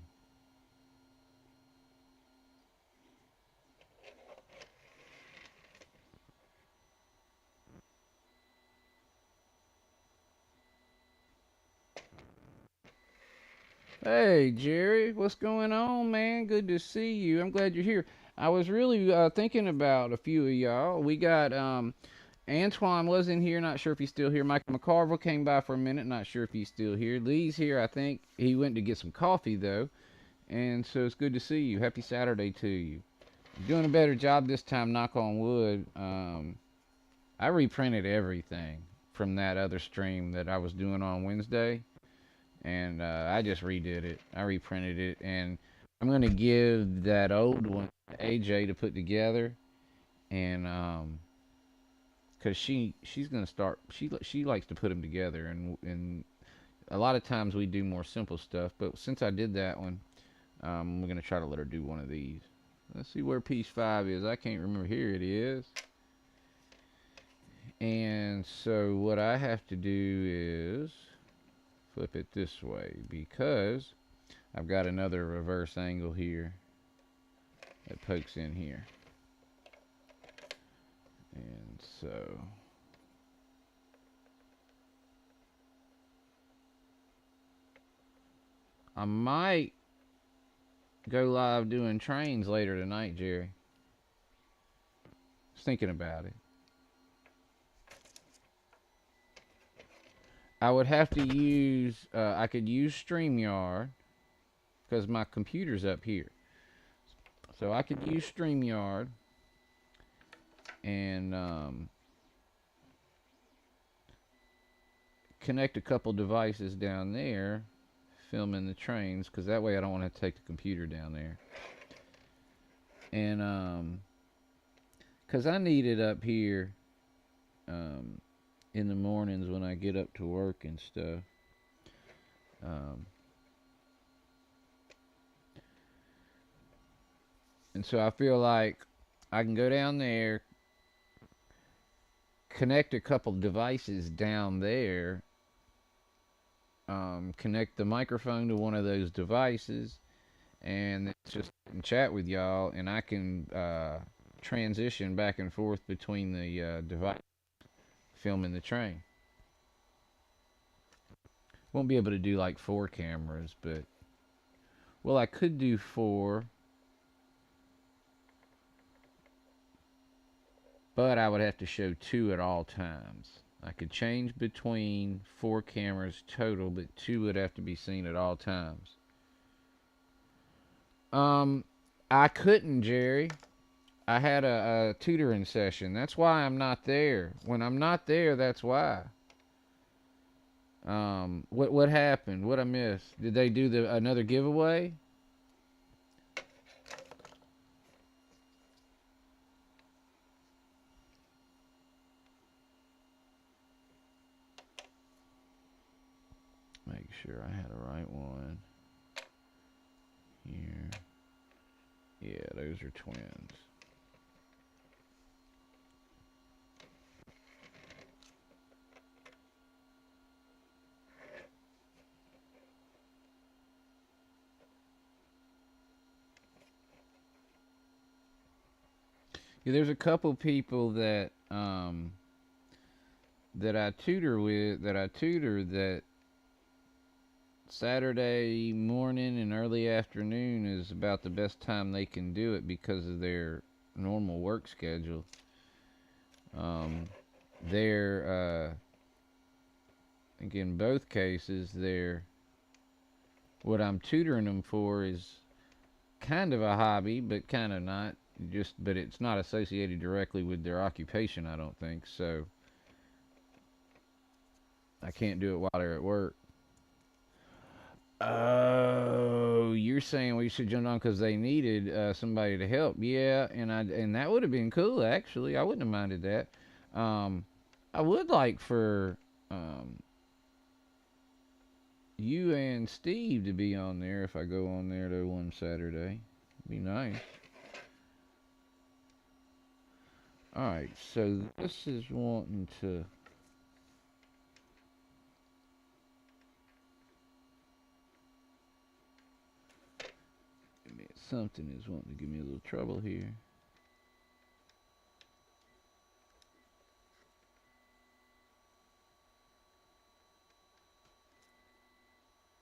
Hey, Jerry, what's going on, man? Good to see you. I'm glad you're here. I was really thinking about a few of y'all. We got Antoine was in here, not sure if he's still here. Michael McCarville came by for a minute, not sure if he's still here. Lee's here, I think. He went to get some coffee, though. And so it's good to see you. Happy Saturday to you. Doing a better job this time, knock on wood. I reprinted everything from that other stream that I was doing on Wednesday. And I just redid it. I reprinted it. And I'm going to give that old one to AJ to put together. And because she's gonna start. She likes to put them together, and a lot of times we do more simple stuff. But since I did that one, we're gonna try to let her do one of these. Let's see where piece 5 is. I can't remember. Here it is. And so what I have to do is flip it this way, because I've got another reverse angle here that pokes in here. And so I might go live doing trains later tonight, Jerry. I was thinking about it. I would have to use. I could use StreamYard because my computer's up here, so I could use StreamYard and connect a couple devices down there, filming the trains, because that way I don't want to take the computer down there. And because I need it up here um, in the mornings when I get up to work and stuff. Um, and so I feel like I can go down there, connect a couple devices down there, connect the microphone to one of those devices, and it's just chat with y'all, and I can transition back and forth between the device filming the train. Won't be able to do like 4 cameras, but well, I could do 4, but I would have to show 2 at all times. I could change between 4 cameras total, but 2 would have to be seen at all times. Um, I couldn't, Jerry. I had a tutoring session. That's why I'm not there. When I'm not there, that's why. What happened? What I missed? Did they do the another giveaway? Make sure I had the right one here. Yeah, those are twins. Yeah, there's a couple people that I tutor with that Saturday morning and early afternoon is about the best time they can do it because of their normal work schedule. Um, they're I think in both cases they're what I'm tutoring them for is kind of a hobby, but kind of not. But it's not associated directly with their occupation, I don't think. So I can't do it while they're at work. Oh, you're saying we should jump on because they needed somebody to help? Yeah, and that would have been cool actually. I wouldn't have minded that. Um, I would like for um, you and Steve to be on there if I go on there though one Saturday. Be nice. All right, so this is wanting to. Something is wanting to give me a little trouble here.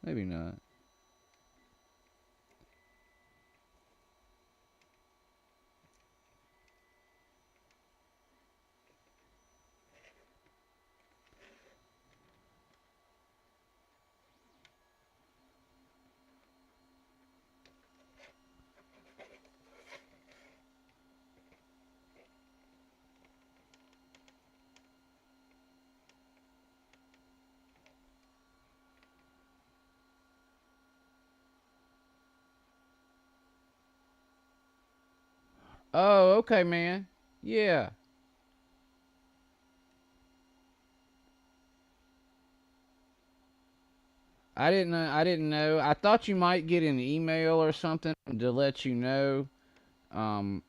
Maybe not. Oh, okay, man. Yeah. I didn't know. I thought you might get an email or something to let you know. Um,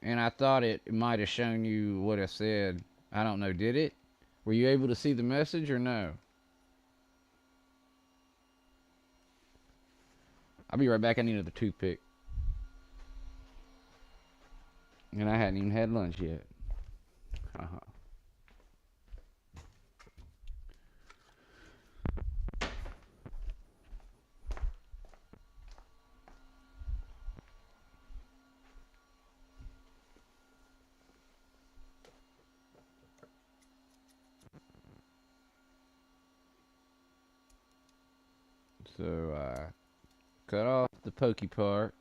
and I thought it might have shown you what I said. I don't know. Did it? Were you able to see the message or no? I'll be right back. I need another toothpick, and I hadn't even had lunch yet. So I cut off the pokey part,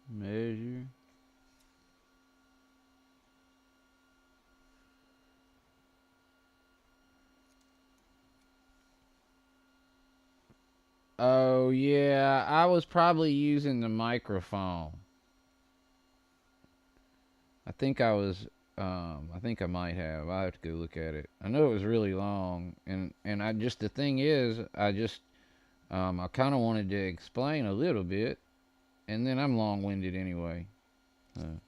measure. Oh yeah, I was probably using the microphone. I think I was. I think I might have. I have to go look at it. I know it was really long, and I just the thing is, I kind of wanted to explain a little bit, and then I'm long-winded anyway. Uh,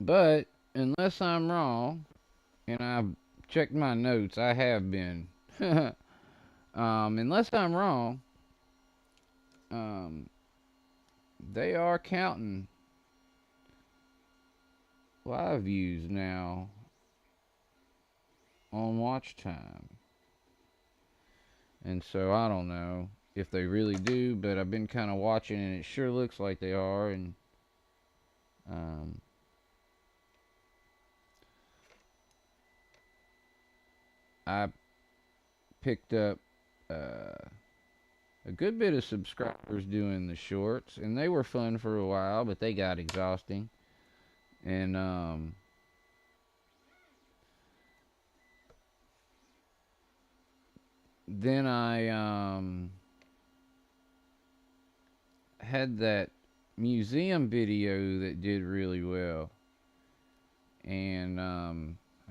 but unless I'm wrong, and I've checked my notes, I have been. Unless I'm wrong, um, they are counting live views now on watch time. And so I don't know if they really do, but I've been kind of watching and it sure looks like they are. And um, I picked up uh, a good bit of subscribers doing the shorts, and they were fun for a while, but they got exhausting. And then I had that museum video that did really well, and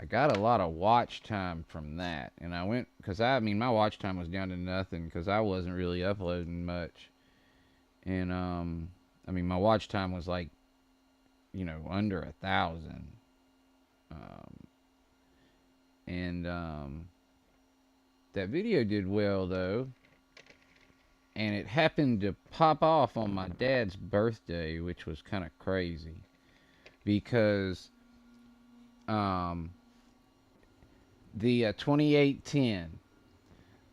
I got a lot of watch time from that. And I went because I mean my watch time was down to nothing because I wasn't really uploading much, and I mean my watch time was like under 1,000, um, and that video did well though, and it happened to pop off on my dad's birthday, which was kind of crazy because um, the 2810.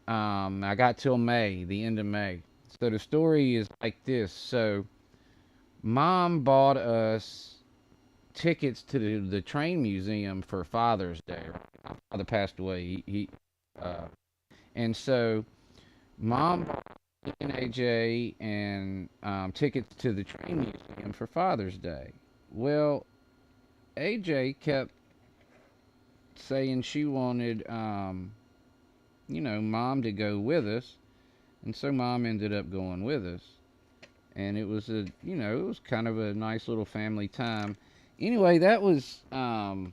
I got till May, the end of May. So the story is like this. So mom bought us tickets to the train museum for Father's Day. My father passed away. Uh, and so mom bought me and AJ and tickets to the train museum for Father's Day. Well, AJ kept saying she wanted mom to go with us, and so mom ended up going with us, and it was it was kind of a nice little family time. Anyway, that was a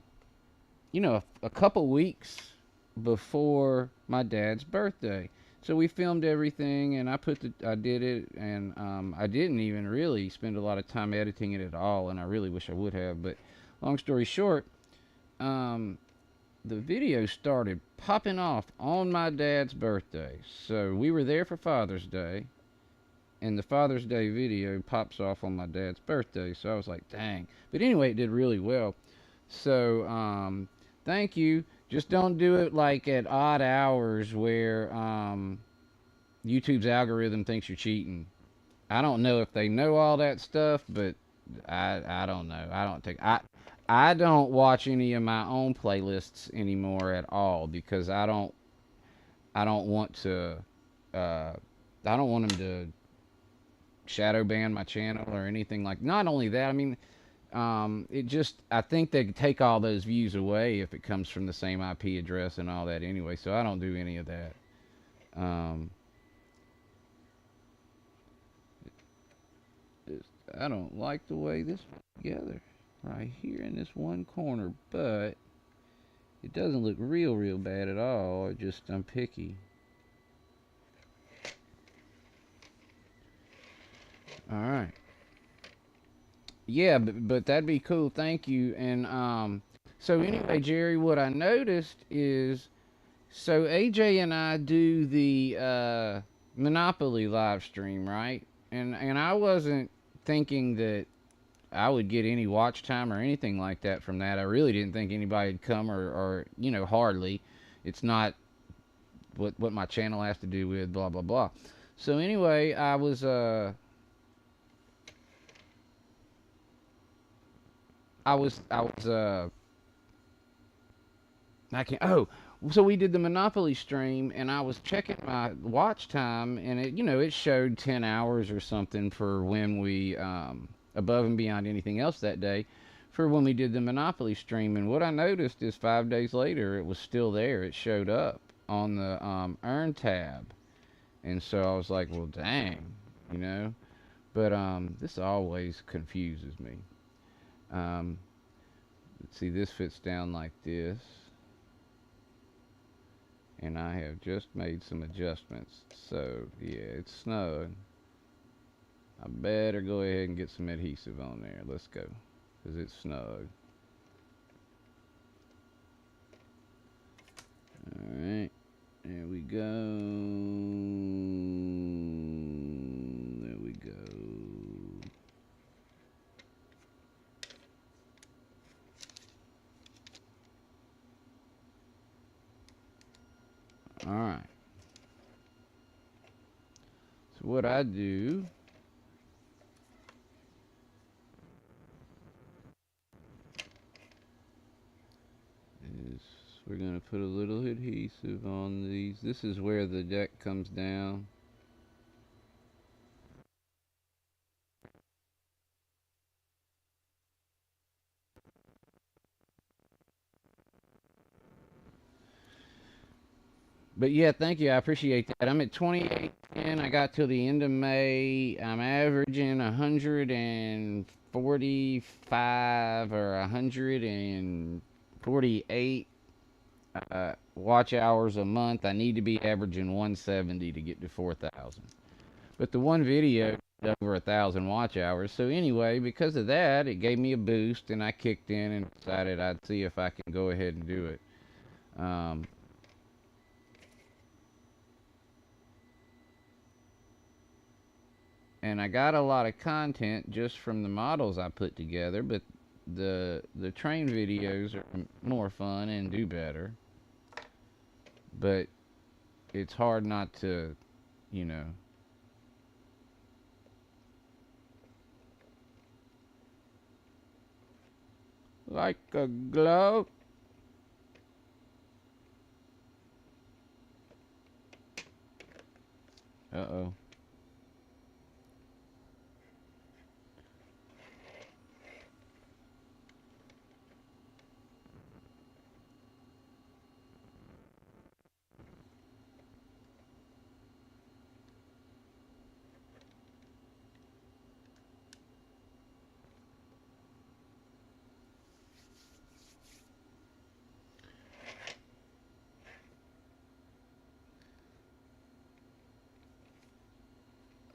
couple weeks before my dad's birthday, so we filmed everything, and I did it, and I didn't even really spend a lot of time editing it at all, and I really wish I would have, but long story short, um, the video started popping off on my dad's birthday. So we were there for Father's Day, and the Father's Day video pops off on my dad's birthday. So I was like, dang. But anyway, it did really well. So thank you. Just don't do it like at odd hours where YouTube's algorithm thinks you're cheating. I don't know if they know all that stuff, but I don't know. I don't watch any of my own playlists anymore at all because I don't want to I don't want them to shadow ban my channel or anything like. Not only that, I mean, it just I think they take all those views away if it comes from the same IP address and all that anyway. So I don't do any of that. Um, I don't like the way this went together right here in this one corner, but it doesn't look real bad at all. I'm picky. All right. Yeah, but that'd be cool. Thank you. And so anyway, Jerry, what I noticed is so AJ and I do the Monopoly live stream, right? And I wasn't thinking that I would get any watch time or anything like that from that. I really didn't think anybody'd come or hardly. It's not what my channel has to do with blah blah blah. So anyway, I was I was I can oh so we did the Monopoly stream and I was checking my watch time and it showed 10 hours or something for when we above and beyond anything else that day for when we did the Monopoly stream. And what I noticed is 5 days later it was still there. It showed up on the earn tab. And so I was like, well, dang, you know. But this always confuses me. Um, let's see, this fits down like this. And I have just made some adjustments. So, yeah, it's snowing. I better go ahead and get some adhesive on there. Let's go. Because it's snowed. Alright. There we go. There we go. Alright. So what I do is we're going to put a little adhesive on these. This is where the deck comes down. But yeah, thank you. I appreciate that. I'm at 28.10. I got till the end of May. I'm averaging 145 or 148 watch hours a month. I need to be averaging 170 to get to 4,000. But the one video did over 1,000 watch hours. So anyway, because of that, it gave me a boost, and I kicked in and decided I'd see if I can go ahead and do it. Um, and I got a lot of content just from the models I put together, but the train videos are more fun and do better. But it's hard not to, you know, like a glove. Uh-oh.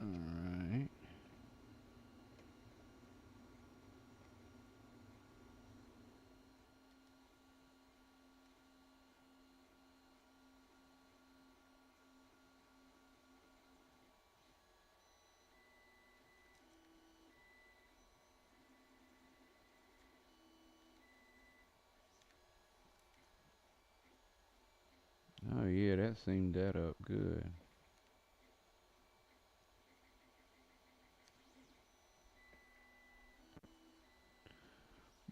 All right. Oh yeah, that seemed that up good.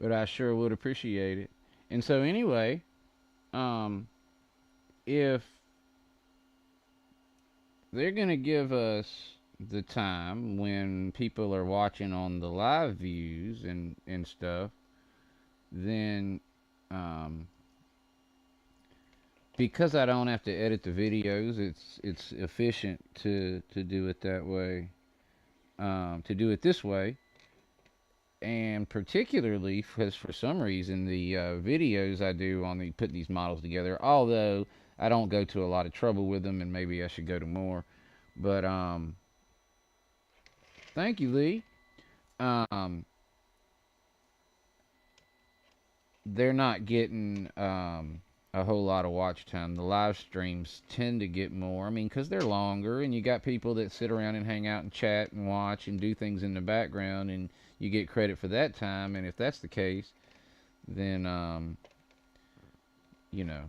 But I sure would appreciate it. And so anyway, um, if they're gonna give us the time when people are watching on the live views and stuff, then um, because I don't have to edit the videos, it's efficient to do it that way. To do it this way, and particularly because for some reason the videos I do on the put these models together, although I don't go to a lot of trouble with them, and maybe I should go to more. But thank you, Lee. Um, they're not getting a whole lot of watch time. The live streams tend to get more. I mean, because they're longer, and you got people that sit around and hang out and chat and watch and do things in the background, and you get credit for that time. And if that's the case, then you know,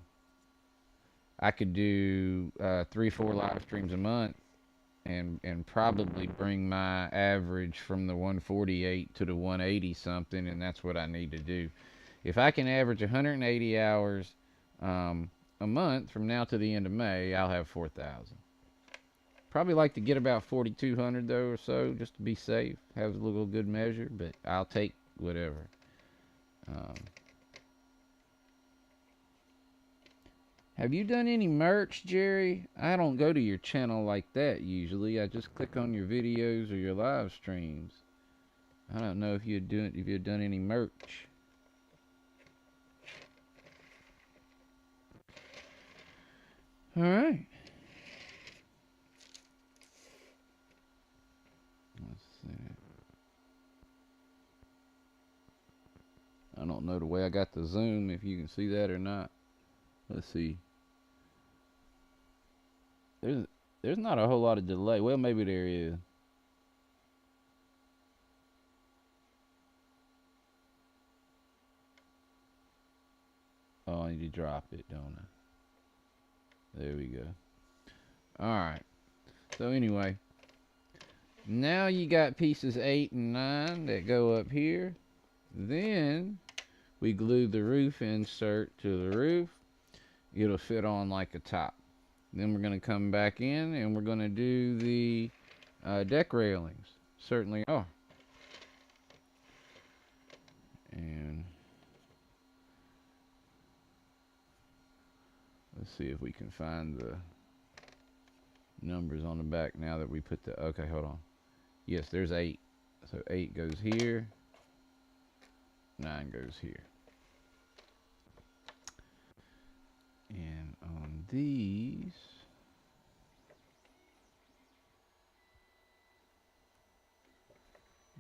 I could do 3, 4 live streams a month and probably bring my average from the 148 to the 180 something, and that's what I need to do. If I can average 180 hours um, a month from now to the end of May, I'll have 4,000. Probably like to get about 4,200 though or so, just to be safe. Have a little good measure, but I'll take whatever. Um, have you done any merch, Jerry? I don't go to your channel like that usually. I just click on your videos or your live streams. I don't know if you've done any merch. All right. Let's see. I don't know the way I got the zoom, if you can see that or not. Let's see. There's there's not a whole lot of delay. Well, maybe there is. Oh, I need to drop it, don't I? There we go. All right. So anyway, now you got pieces 8 and 9 that go up here. Then we glue the roof insert to the roof. It'll fit on like a top. Then we're going to come back in and we're going to do the deck railings. Certainly are. And let's see if we can find the numbers on the back now that we put the... Okay, hold on. Yes, there's 8. So 8 goes here. 9 goes here. And on these...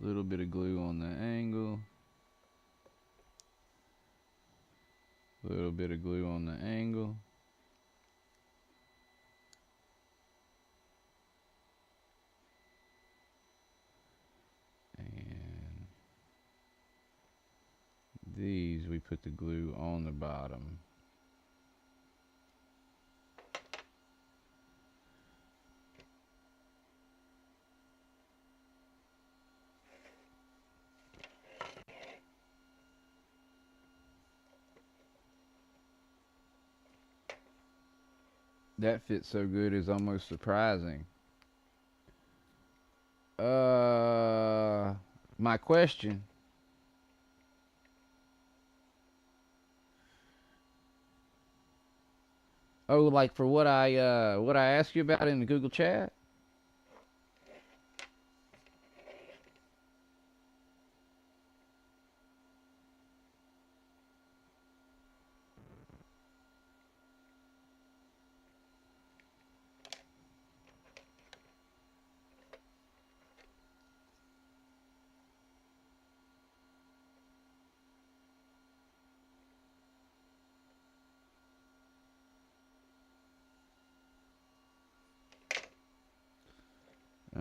little bit of glue on the angle. Little bit of glue on the angle. And these we put the glue on the bottom. That fits so good is almost surprising. My question. Oh, like for what I asked you about in the Google chat?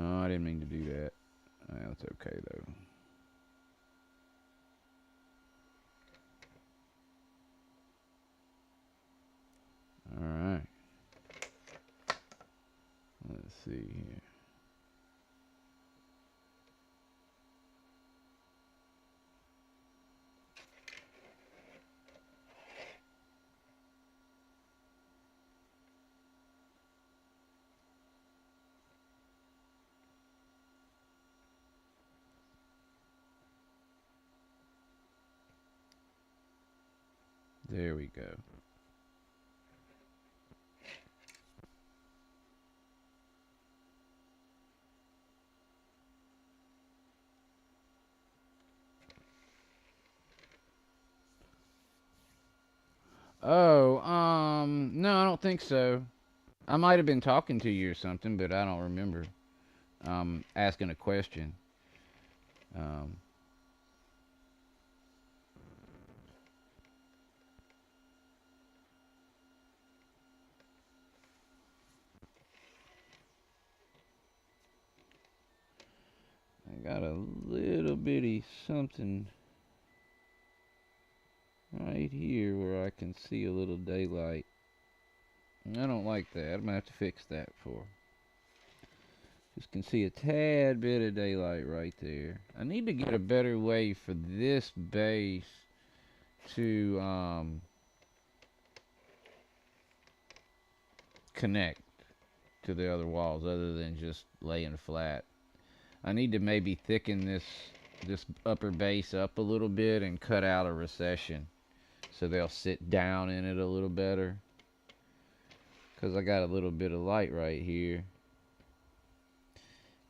Oh, I didn't mean to do that. That's okay though. All right. Let's see here. There we go. Oh, no, I don't think so. I might have been talking to you or something, but I don't remember asking a question. Um, I got a little bitty something right here where I can see a little daylight. I don't like that. I'm gonna have to fix that for. Just can see a tad bit of daylight right there. I need to get a better way for this base to connect to the other walls other than just laying flat. I need to maybe thicken this upper base up a little bit and cut out a recession so they'll sit down in it a little better. Because I got a little bit of light right here.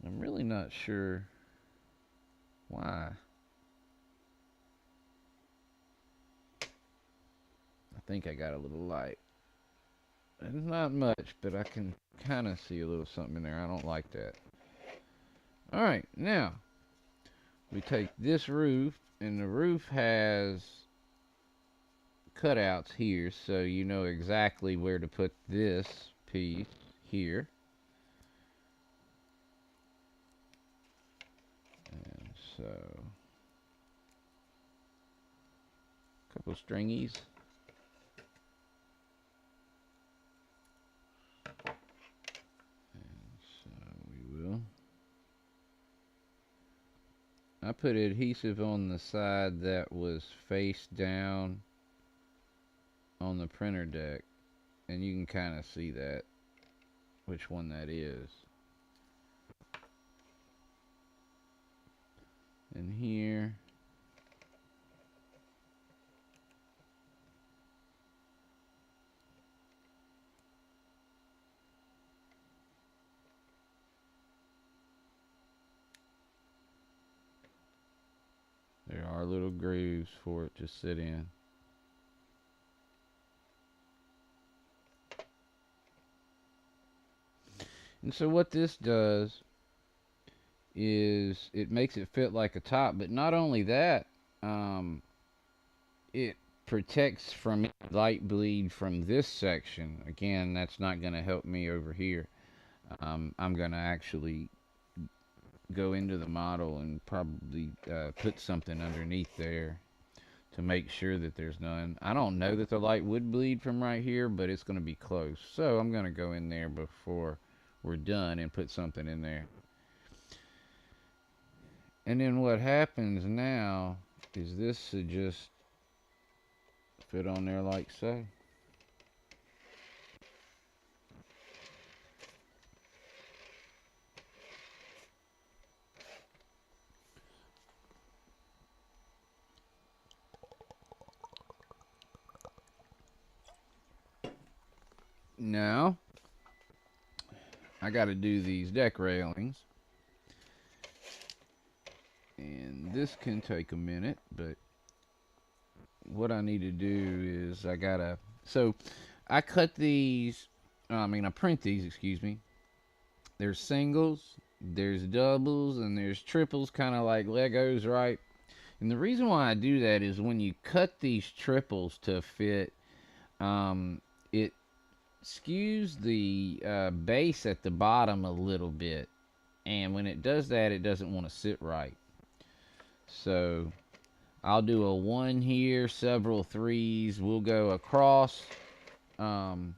I'm really not sure why. I think I got a little light. It's not much, but I can kind of see a little something in there. I don't like that. Alright, now we take this roof, and the roof has cutouts here, so you know exactly where to put this piece here. And so, a couple of stringies. And so we will. I put adhesive on the side that was face down on the printer deck, and you can kind of see that, which one that is. And here, there are little grooves for it to sit in. And so what this does is it makes it fit like a top, but not only that, it protects from light bleed from this section. Again, that's not going to help me over here. I'm going to actually go into the model and probably put something underneath there to make sure that there's none. I don't know that the light would bleed from right here, but it's going to be close. So I'm going to go in there before we're done and put something in there. And then what happens now is this should just fit on there like so. Now, I got to do these deck railings. And this can take a minute, but what I need to do is so I cut these, I print these, excuse me. There's singles, there's doubles, and there's triples, kind of like Legos, right? And the reason why I do that is when you cut these triples to fit, it skews the base at the bottom a little bit. And when it does that, it doesn't want to sit right. So I'll do a 1 here, several 3s. We'll go across. We'll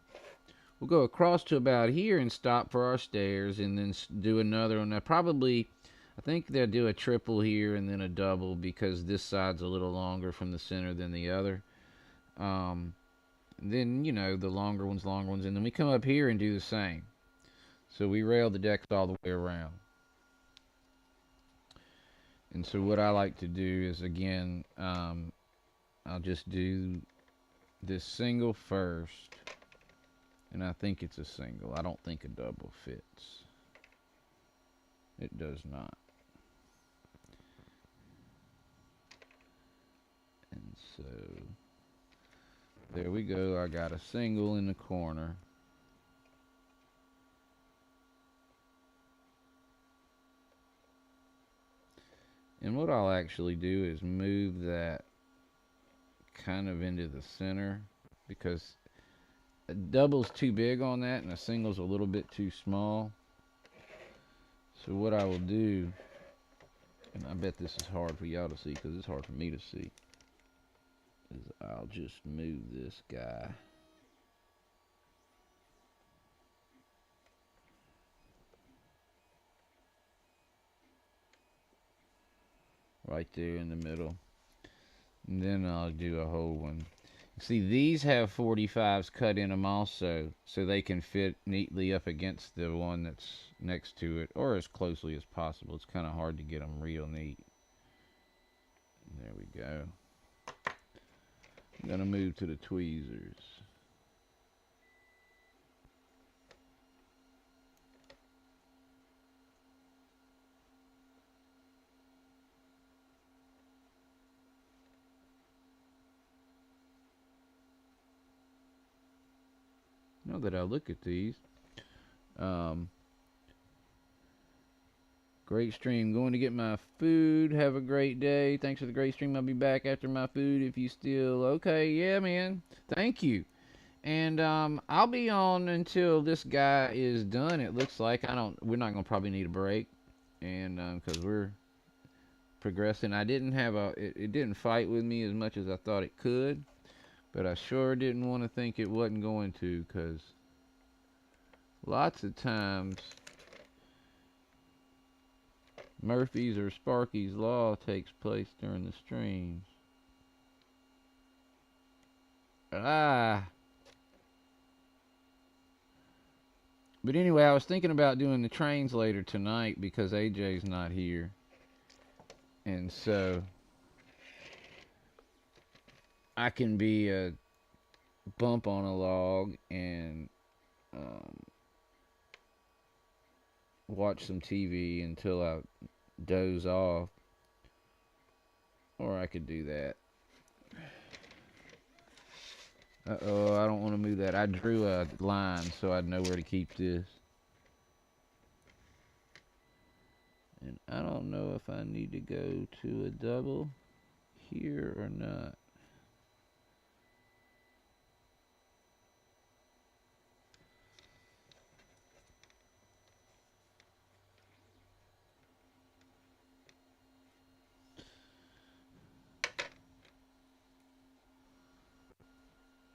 go across to about here and stop for our stairs, and then do another one. I think they'll do a triple here and then a double because this side's a little longer from the center than the other. Then, you know, the longer ones, and then we come up here and do the same. So we rail the decks all the way around. And so what I like to do is, again, I'll just do this single first. And I think it's a single. I don't think a double fits. It does not. And so there we go. I got a single in the corner. And what I'll actually do is move that kind of into the center, because a double's too big on that and a single's a little bit too small. So what I will do, and I bet this is hard for y'all to see because it's hard for me to see, is I'll just move this guy right there in the middle. And then I'll do a whole one. See, these have 45s cut in them also, so they can fit neatly up against the one that's next to it, or as closely as possible. It's kind of hard to get them real neat. There we go. I'm going to move to the tweezers. Now that I look at these, um, great stream. Going to get my food. Have a great day. Thanks for the great stream. I'll be back after my food if you still okay. Yeah, man. Thank you. And I'll be on until this guy is done. It looks like I don't. We're not gonna probably need a break, and because we're progressing. I didn't have a. It didn't fight with me as much as I thought it could, but I sure didn't want to think it wasn't going to, because lots of times Murphy's or Sparky's Law takes place during the streams. Ah. But anyway, I was thinking about doing the trains later tonight because AJ's not here. And so I can be a bump on a log and watch some TV until I doze off. Or I could do that. Uh-oh, I don't want to move that. I drew a line so I'd know where to keep this. And I don't know if I need to go to a double here or not.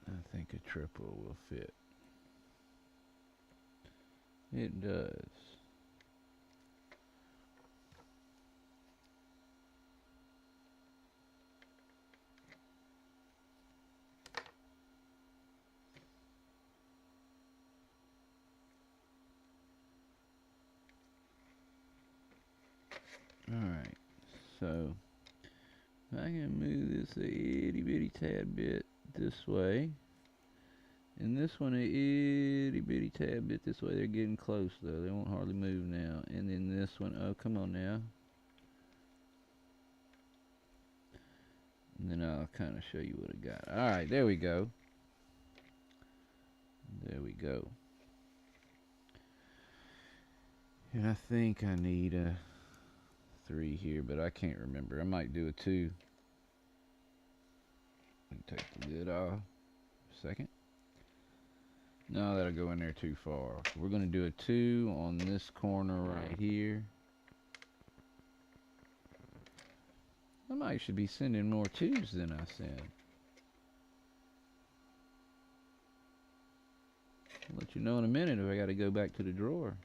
I think a triple will fit. It does. Alright, so I can move this a itty bitty tad bit this way. And this one a itty bitty tad bit this way. They're getting close though. They won't hardly move now. And then this one, oh come on now. And then I'll kind of show you what I got. Alright, there we go. There we go. And I think I need a 3 here, but I can't remember. I might do a 2. Take the lid off. Second. No, that'll go in there too far. We're going to do a 2 on this corner right here. I might should be sending more 2s than I sent. I'll let you know in a minute if I got to go back to the drawer.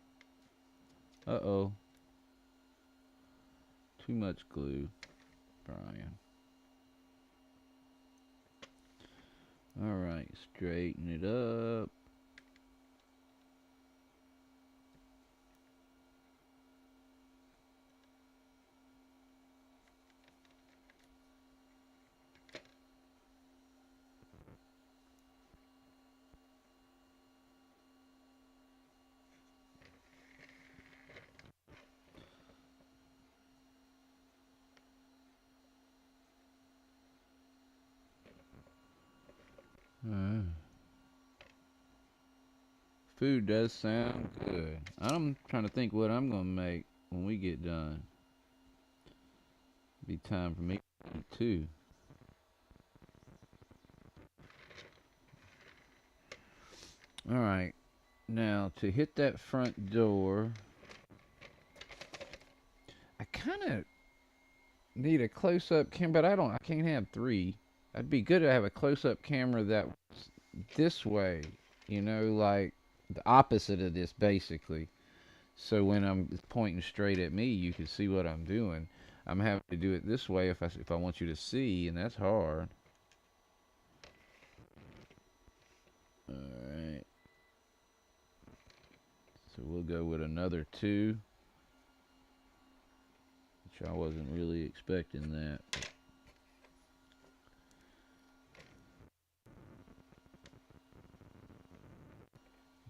Uh-oh. Too much glue, Brian. Alright, straighten it up. Food does sound good. I'm trying to think what I'm going to make when we get done. Be time for me to eat too. Alright. Now, to hit that front door, I kind of need a close-up camera, but I can't have 3. It'd be good to have a close-up camera that was this way, you know, like the opposite of this basically. So when I'm pointing straight at me, you can see what I'm doing. I'm having to do it this way if I want you to see, and that's hard. All right. So we'll go with another 2, which I wasn't really expecting that.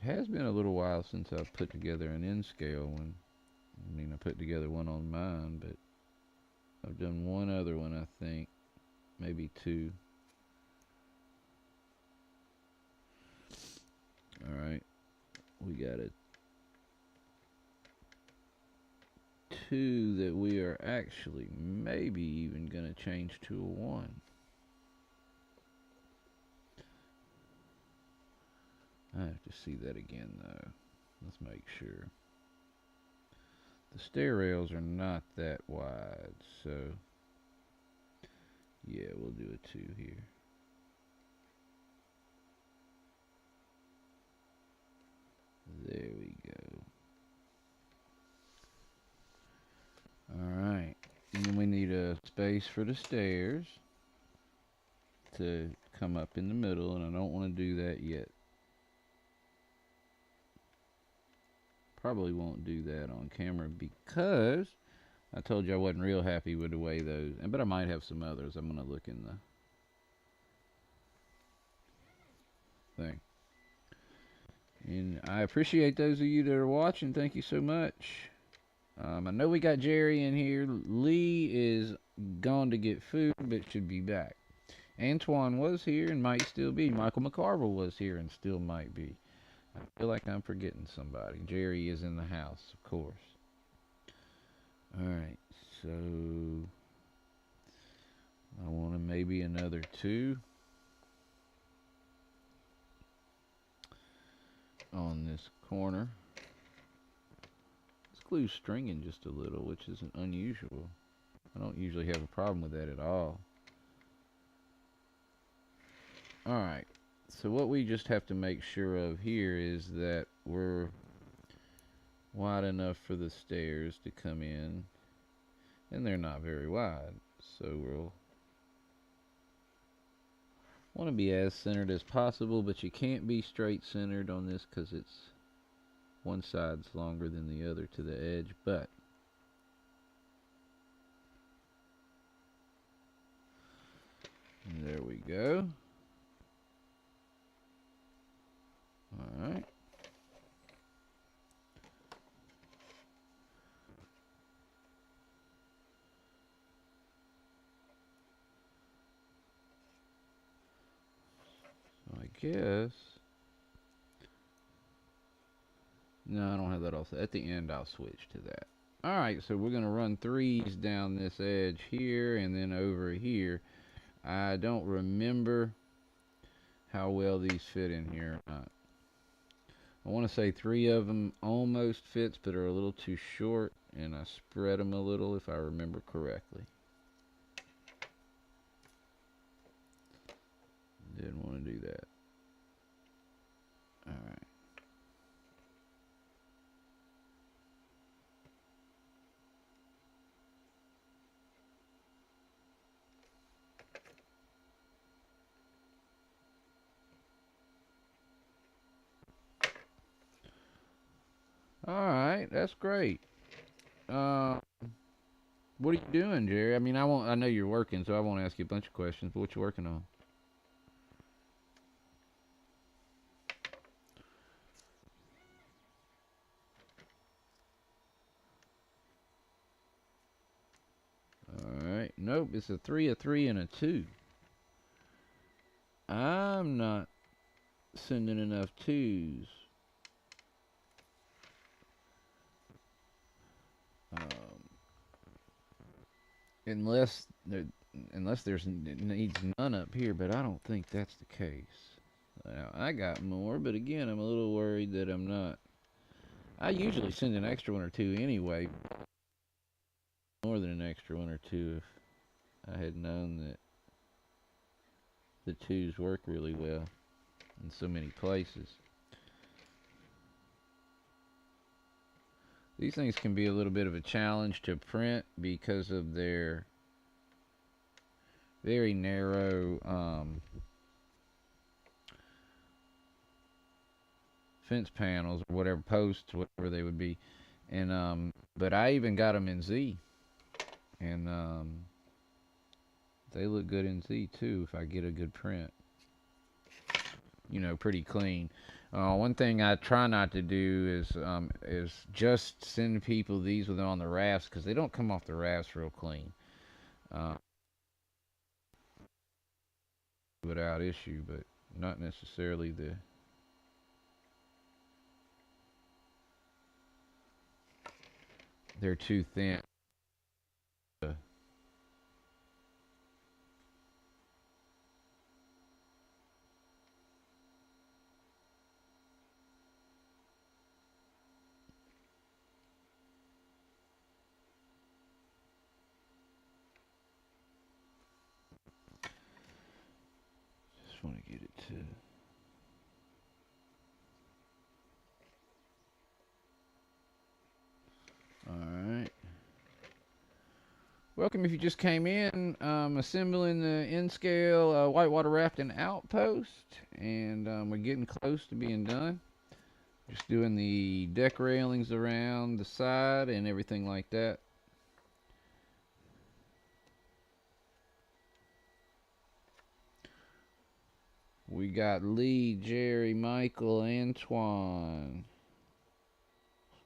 It has been a little while since I've put together an N scale one. I mean, I put together one on mine, but I've done one other one, I think. Maybe 2. Alright. We got a 2 that we are actually maybe even going to change to a 1. I have to see that again, though. Let's make sure. The stair rails are not that wide, so yeah, we'll do a 2 here. There we go. Alright. And then we need a space for the stairs to come up in the middle, and I don't want to do that yet. Probably won't do that on camera because I told you I wasn't real happy with the way those, but I might have some others. I'm going to look in the thing. And I appreciate those of you that are watching. Thank you so much. I know we got Jerry in here. Lee is gone to get food, but should be back. Antoine was here and might still be. Michael McCarville was here and still might be. I feel like I'm forgetting somebody. Jerry is in the house, of course. Alright, so I want to maybe another 2 on this corner. This glue's stringing just a little, which isn't unusual. I don't usually have a problem with that at all. Alright, so what we just have to make sure of here is that we're wide enough for the stairs to come in, and they're not very wide, so we'll want to be as centered as possible, but you can't be straight centered on this because it's one side's longer than the other to the edge, but there we go. Alright. So I guess. No, I don't have that all set. At the end, I'll switch to that. Alright, so we're going to run 3s down this edge here and then over here. I don't remember how well these fit in here or not. I want to say 3 of them almost fits, but are a little too short, and I spread them a little if I remember correctly. Didn't want to do that. Alright. Alright, that's great. What are you doing, Jerry? I mean, I know you're working, so I won't ask you a bunch of questions, but what you working on? Alright. Nope, it's a 3, a 3, and a 2. I'm not sending enough 2s. Unless there's needs none up here, but I don't think that's the case. Now, I got more, but again, I'm a little worried that I'm not. I usually send an extra 1 or 2 anyway. More than an extra 1 or 2 if I had known that the 2s work really well in so many places. These things can be a little bit of a challenge to print because of their very narrow fence panels or whatever posts, whatever they would be. And but I even got them in Z, and they look good in Z too if I get a good print. You know, pretty clean. One thing I try not to do is just send people these with on the rafts because they don't come off the rafts real clean uh, without issue, but not necessarily the. They're too thin. Just want to get it to. All right. Welcome if you just came in. Assembling the N-scale whitewater rafting outpost, and we're getting close to being done. Just doing the deck railings around the side and everything like that. We got Lee, Jerry, Michael, Antoine.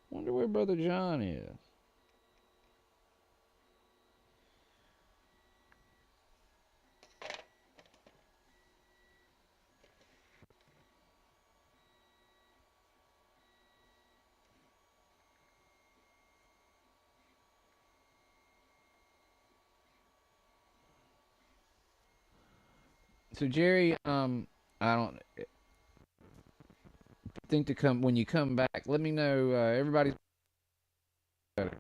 Wonder where Brother John is. So Jerry, I don't think to come when you come back. Let me know. Everybody's better.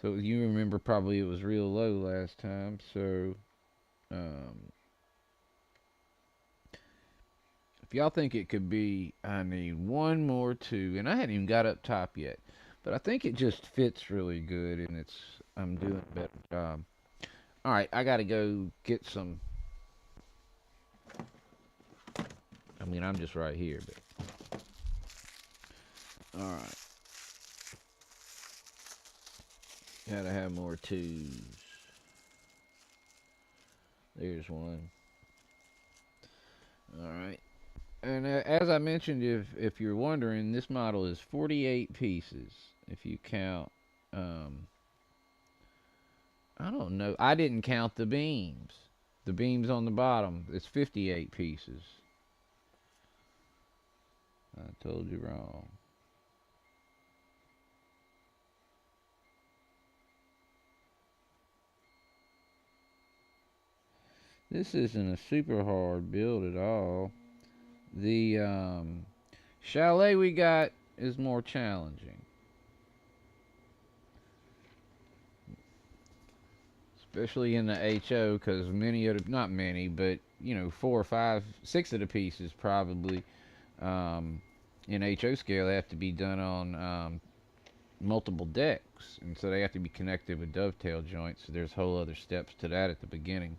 So you remember probably it was real low last time. So um, if y'all think it could be, I need one more two, and I hadn't even got up top yet. But I think it just fits really good, and I'm doing a better job. All right, I gotta go get some. I mean, I'm just right here, but all right, gotta have more twos. There's one. All right, and as I mentioned, if you're wondering, this model is 48 pieces. If you count, um, I don't know. I didn't count the beams. The beams on the bottom. It's 58 pieces. I told you wrong. This isn't a super hard build at all. The chalet we got is more challenging. Especially in the HO, because many of the, not many, but you know, four or five, six of the pieces probably um, in HO scale they have to be done on multiple decks, and so they have to be connected with dovetail joints. So there's whole other steps to that at the beginning.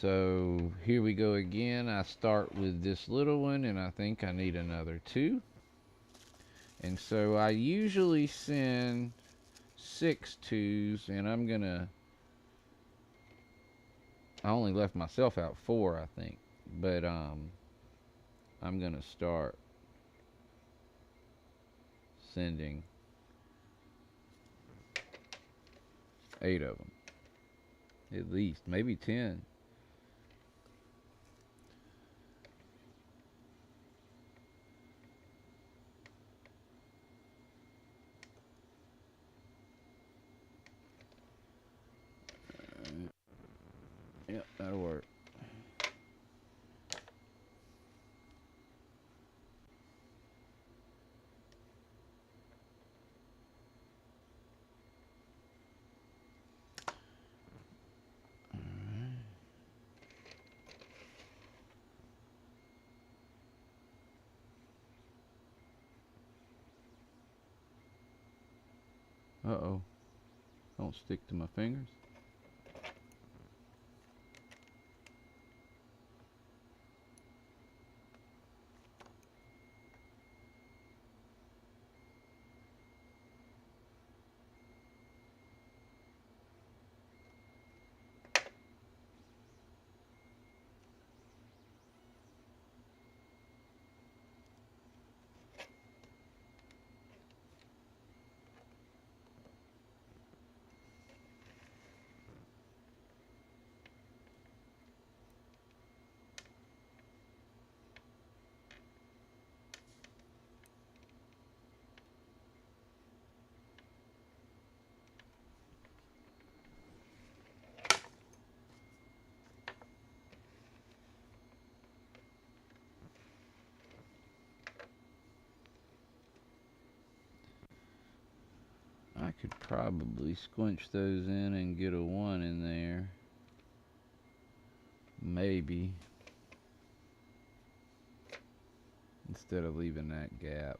So here we go again. I start with this little one, and I think I need another two. And so I usually send 6 twos, and I only left myself out 4, I think. But I'm gonna start sending 8 of them, at least, maybe 10. Yep, that'll work. Uh-oh. Don't stick to my fingers. I could probably squinch those in and get a 1 in there. Maybe. Instead of leaving that gap.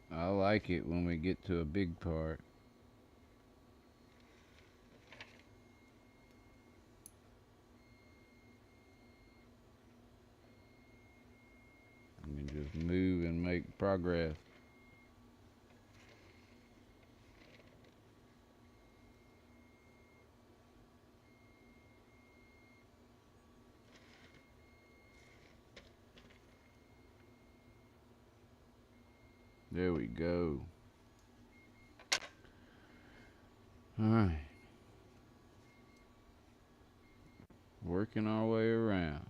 I like it when we get to a big part. We can just move and make progress. There we go. Alright. Working our way around.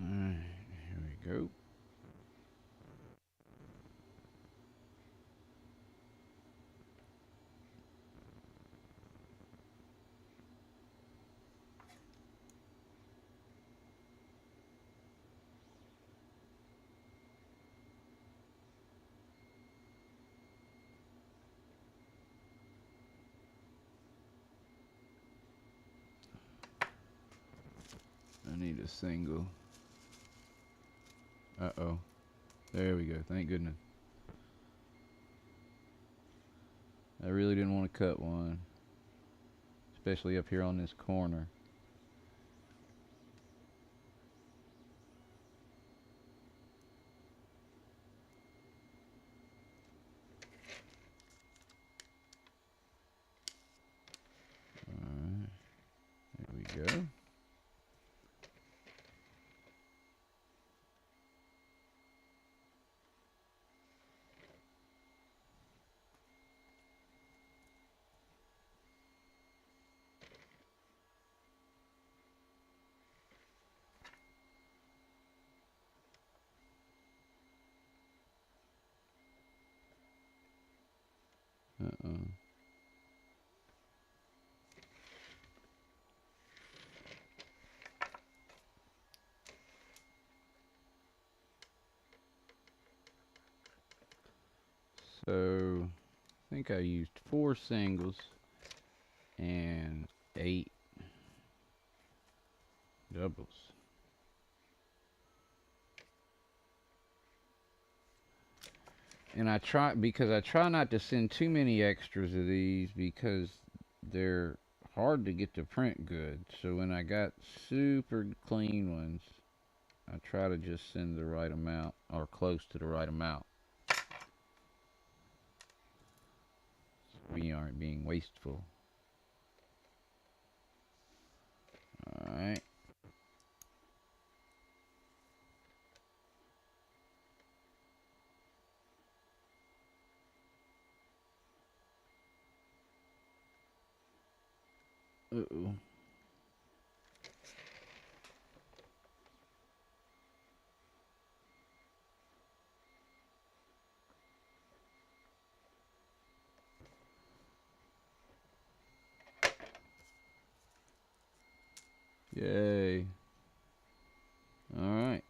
Alright, here we go. I need a single. Uh-oh. There we go. Thank goodness. I really didn't want to cut one. Especially up here on this corner. Alright. There we go. Uh-oh. So I think I used 4 singles and 8 doubles. And I try not to send too many extras of these because they're hard to get to print good. So when I got super clean ones, I try to just send the right amount or close to the right amount. So we aren't being wasteful. Alright. Uh-oh. Yay. Alright.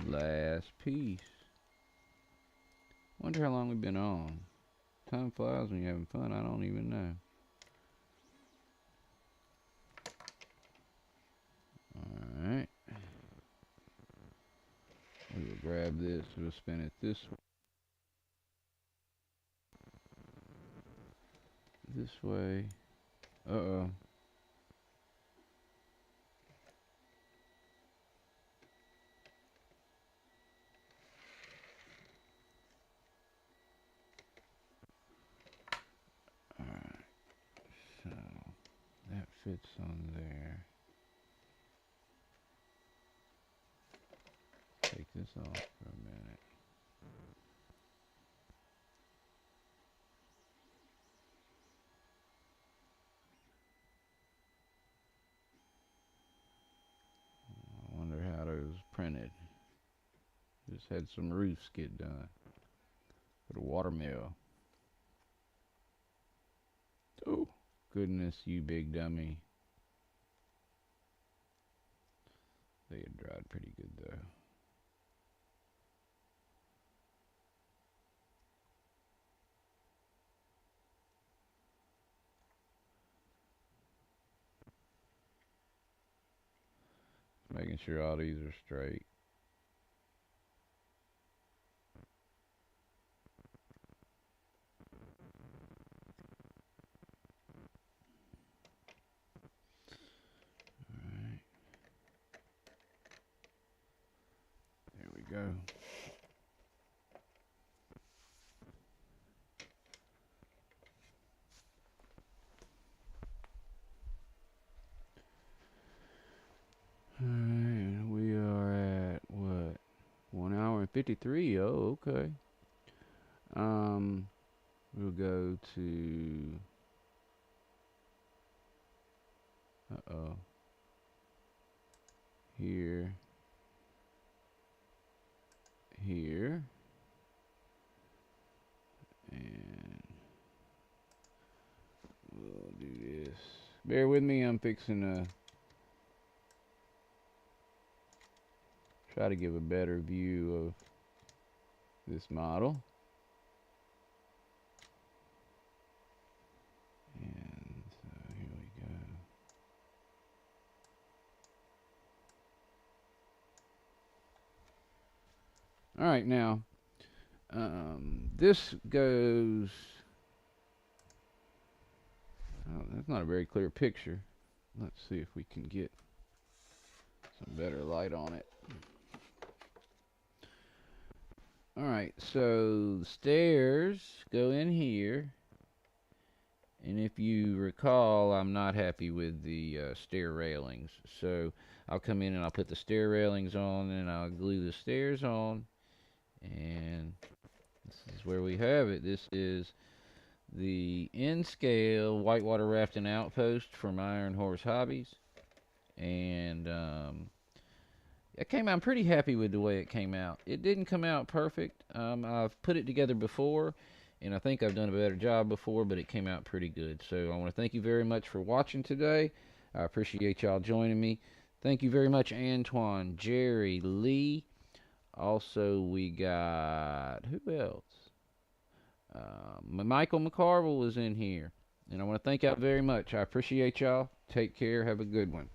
Last piece. Wonder how long we've been on. Time flies when you're having fun. I don't even know. Alright. We will grab this. We'll spin it this way. This way. Uh-oh. Alright. So that fits on there. Take this off for a minute. I wonder how those printed. Just had some roofs get done. For the watermill. Oh, goodness, you big dummy. They had dried pretty good though. Making sure all these are straight. Alright. There we go. Alright, we are at what? 1 hour and 53. Oh, okay. We'll go to uh-oh. Here. Here. And we'll do this. Bear with me, I'm fixing to try to give a better view of this model. And so here we go. Alright, now, this goes... Oh, that's not a very clear picture. Let's see if we can get some better light on it. Alright, so the stairs go in here. And if you recall, I'm not happy with the stair railings. So I'll come in and I'll put the stair railings on and I'll glue the stairs on. And this is where we have it. This is the N-scale whitewater rafting outpost from Iron Horse Hobbies. And I came out, I'm pretty happy with the way it came out. It didn't come out perfect. I've put it together before, and I think I've done a better job before, but it came out pretty good. So I want to thank you very much for watching today. I appreciate y'all joining me. Thank you very much, Antoine, Jerry, Lee, Also, we got who else? Michael McCarville was in here, and I want to thank y'all very much. I appreciate y'all. Take care. Have a good one.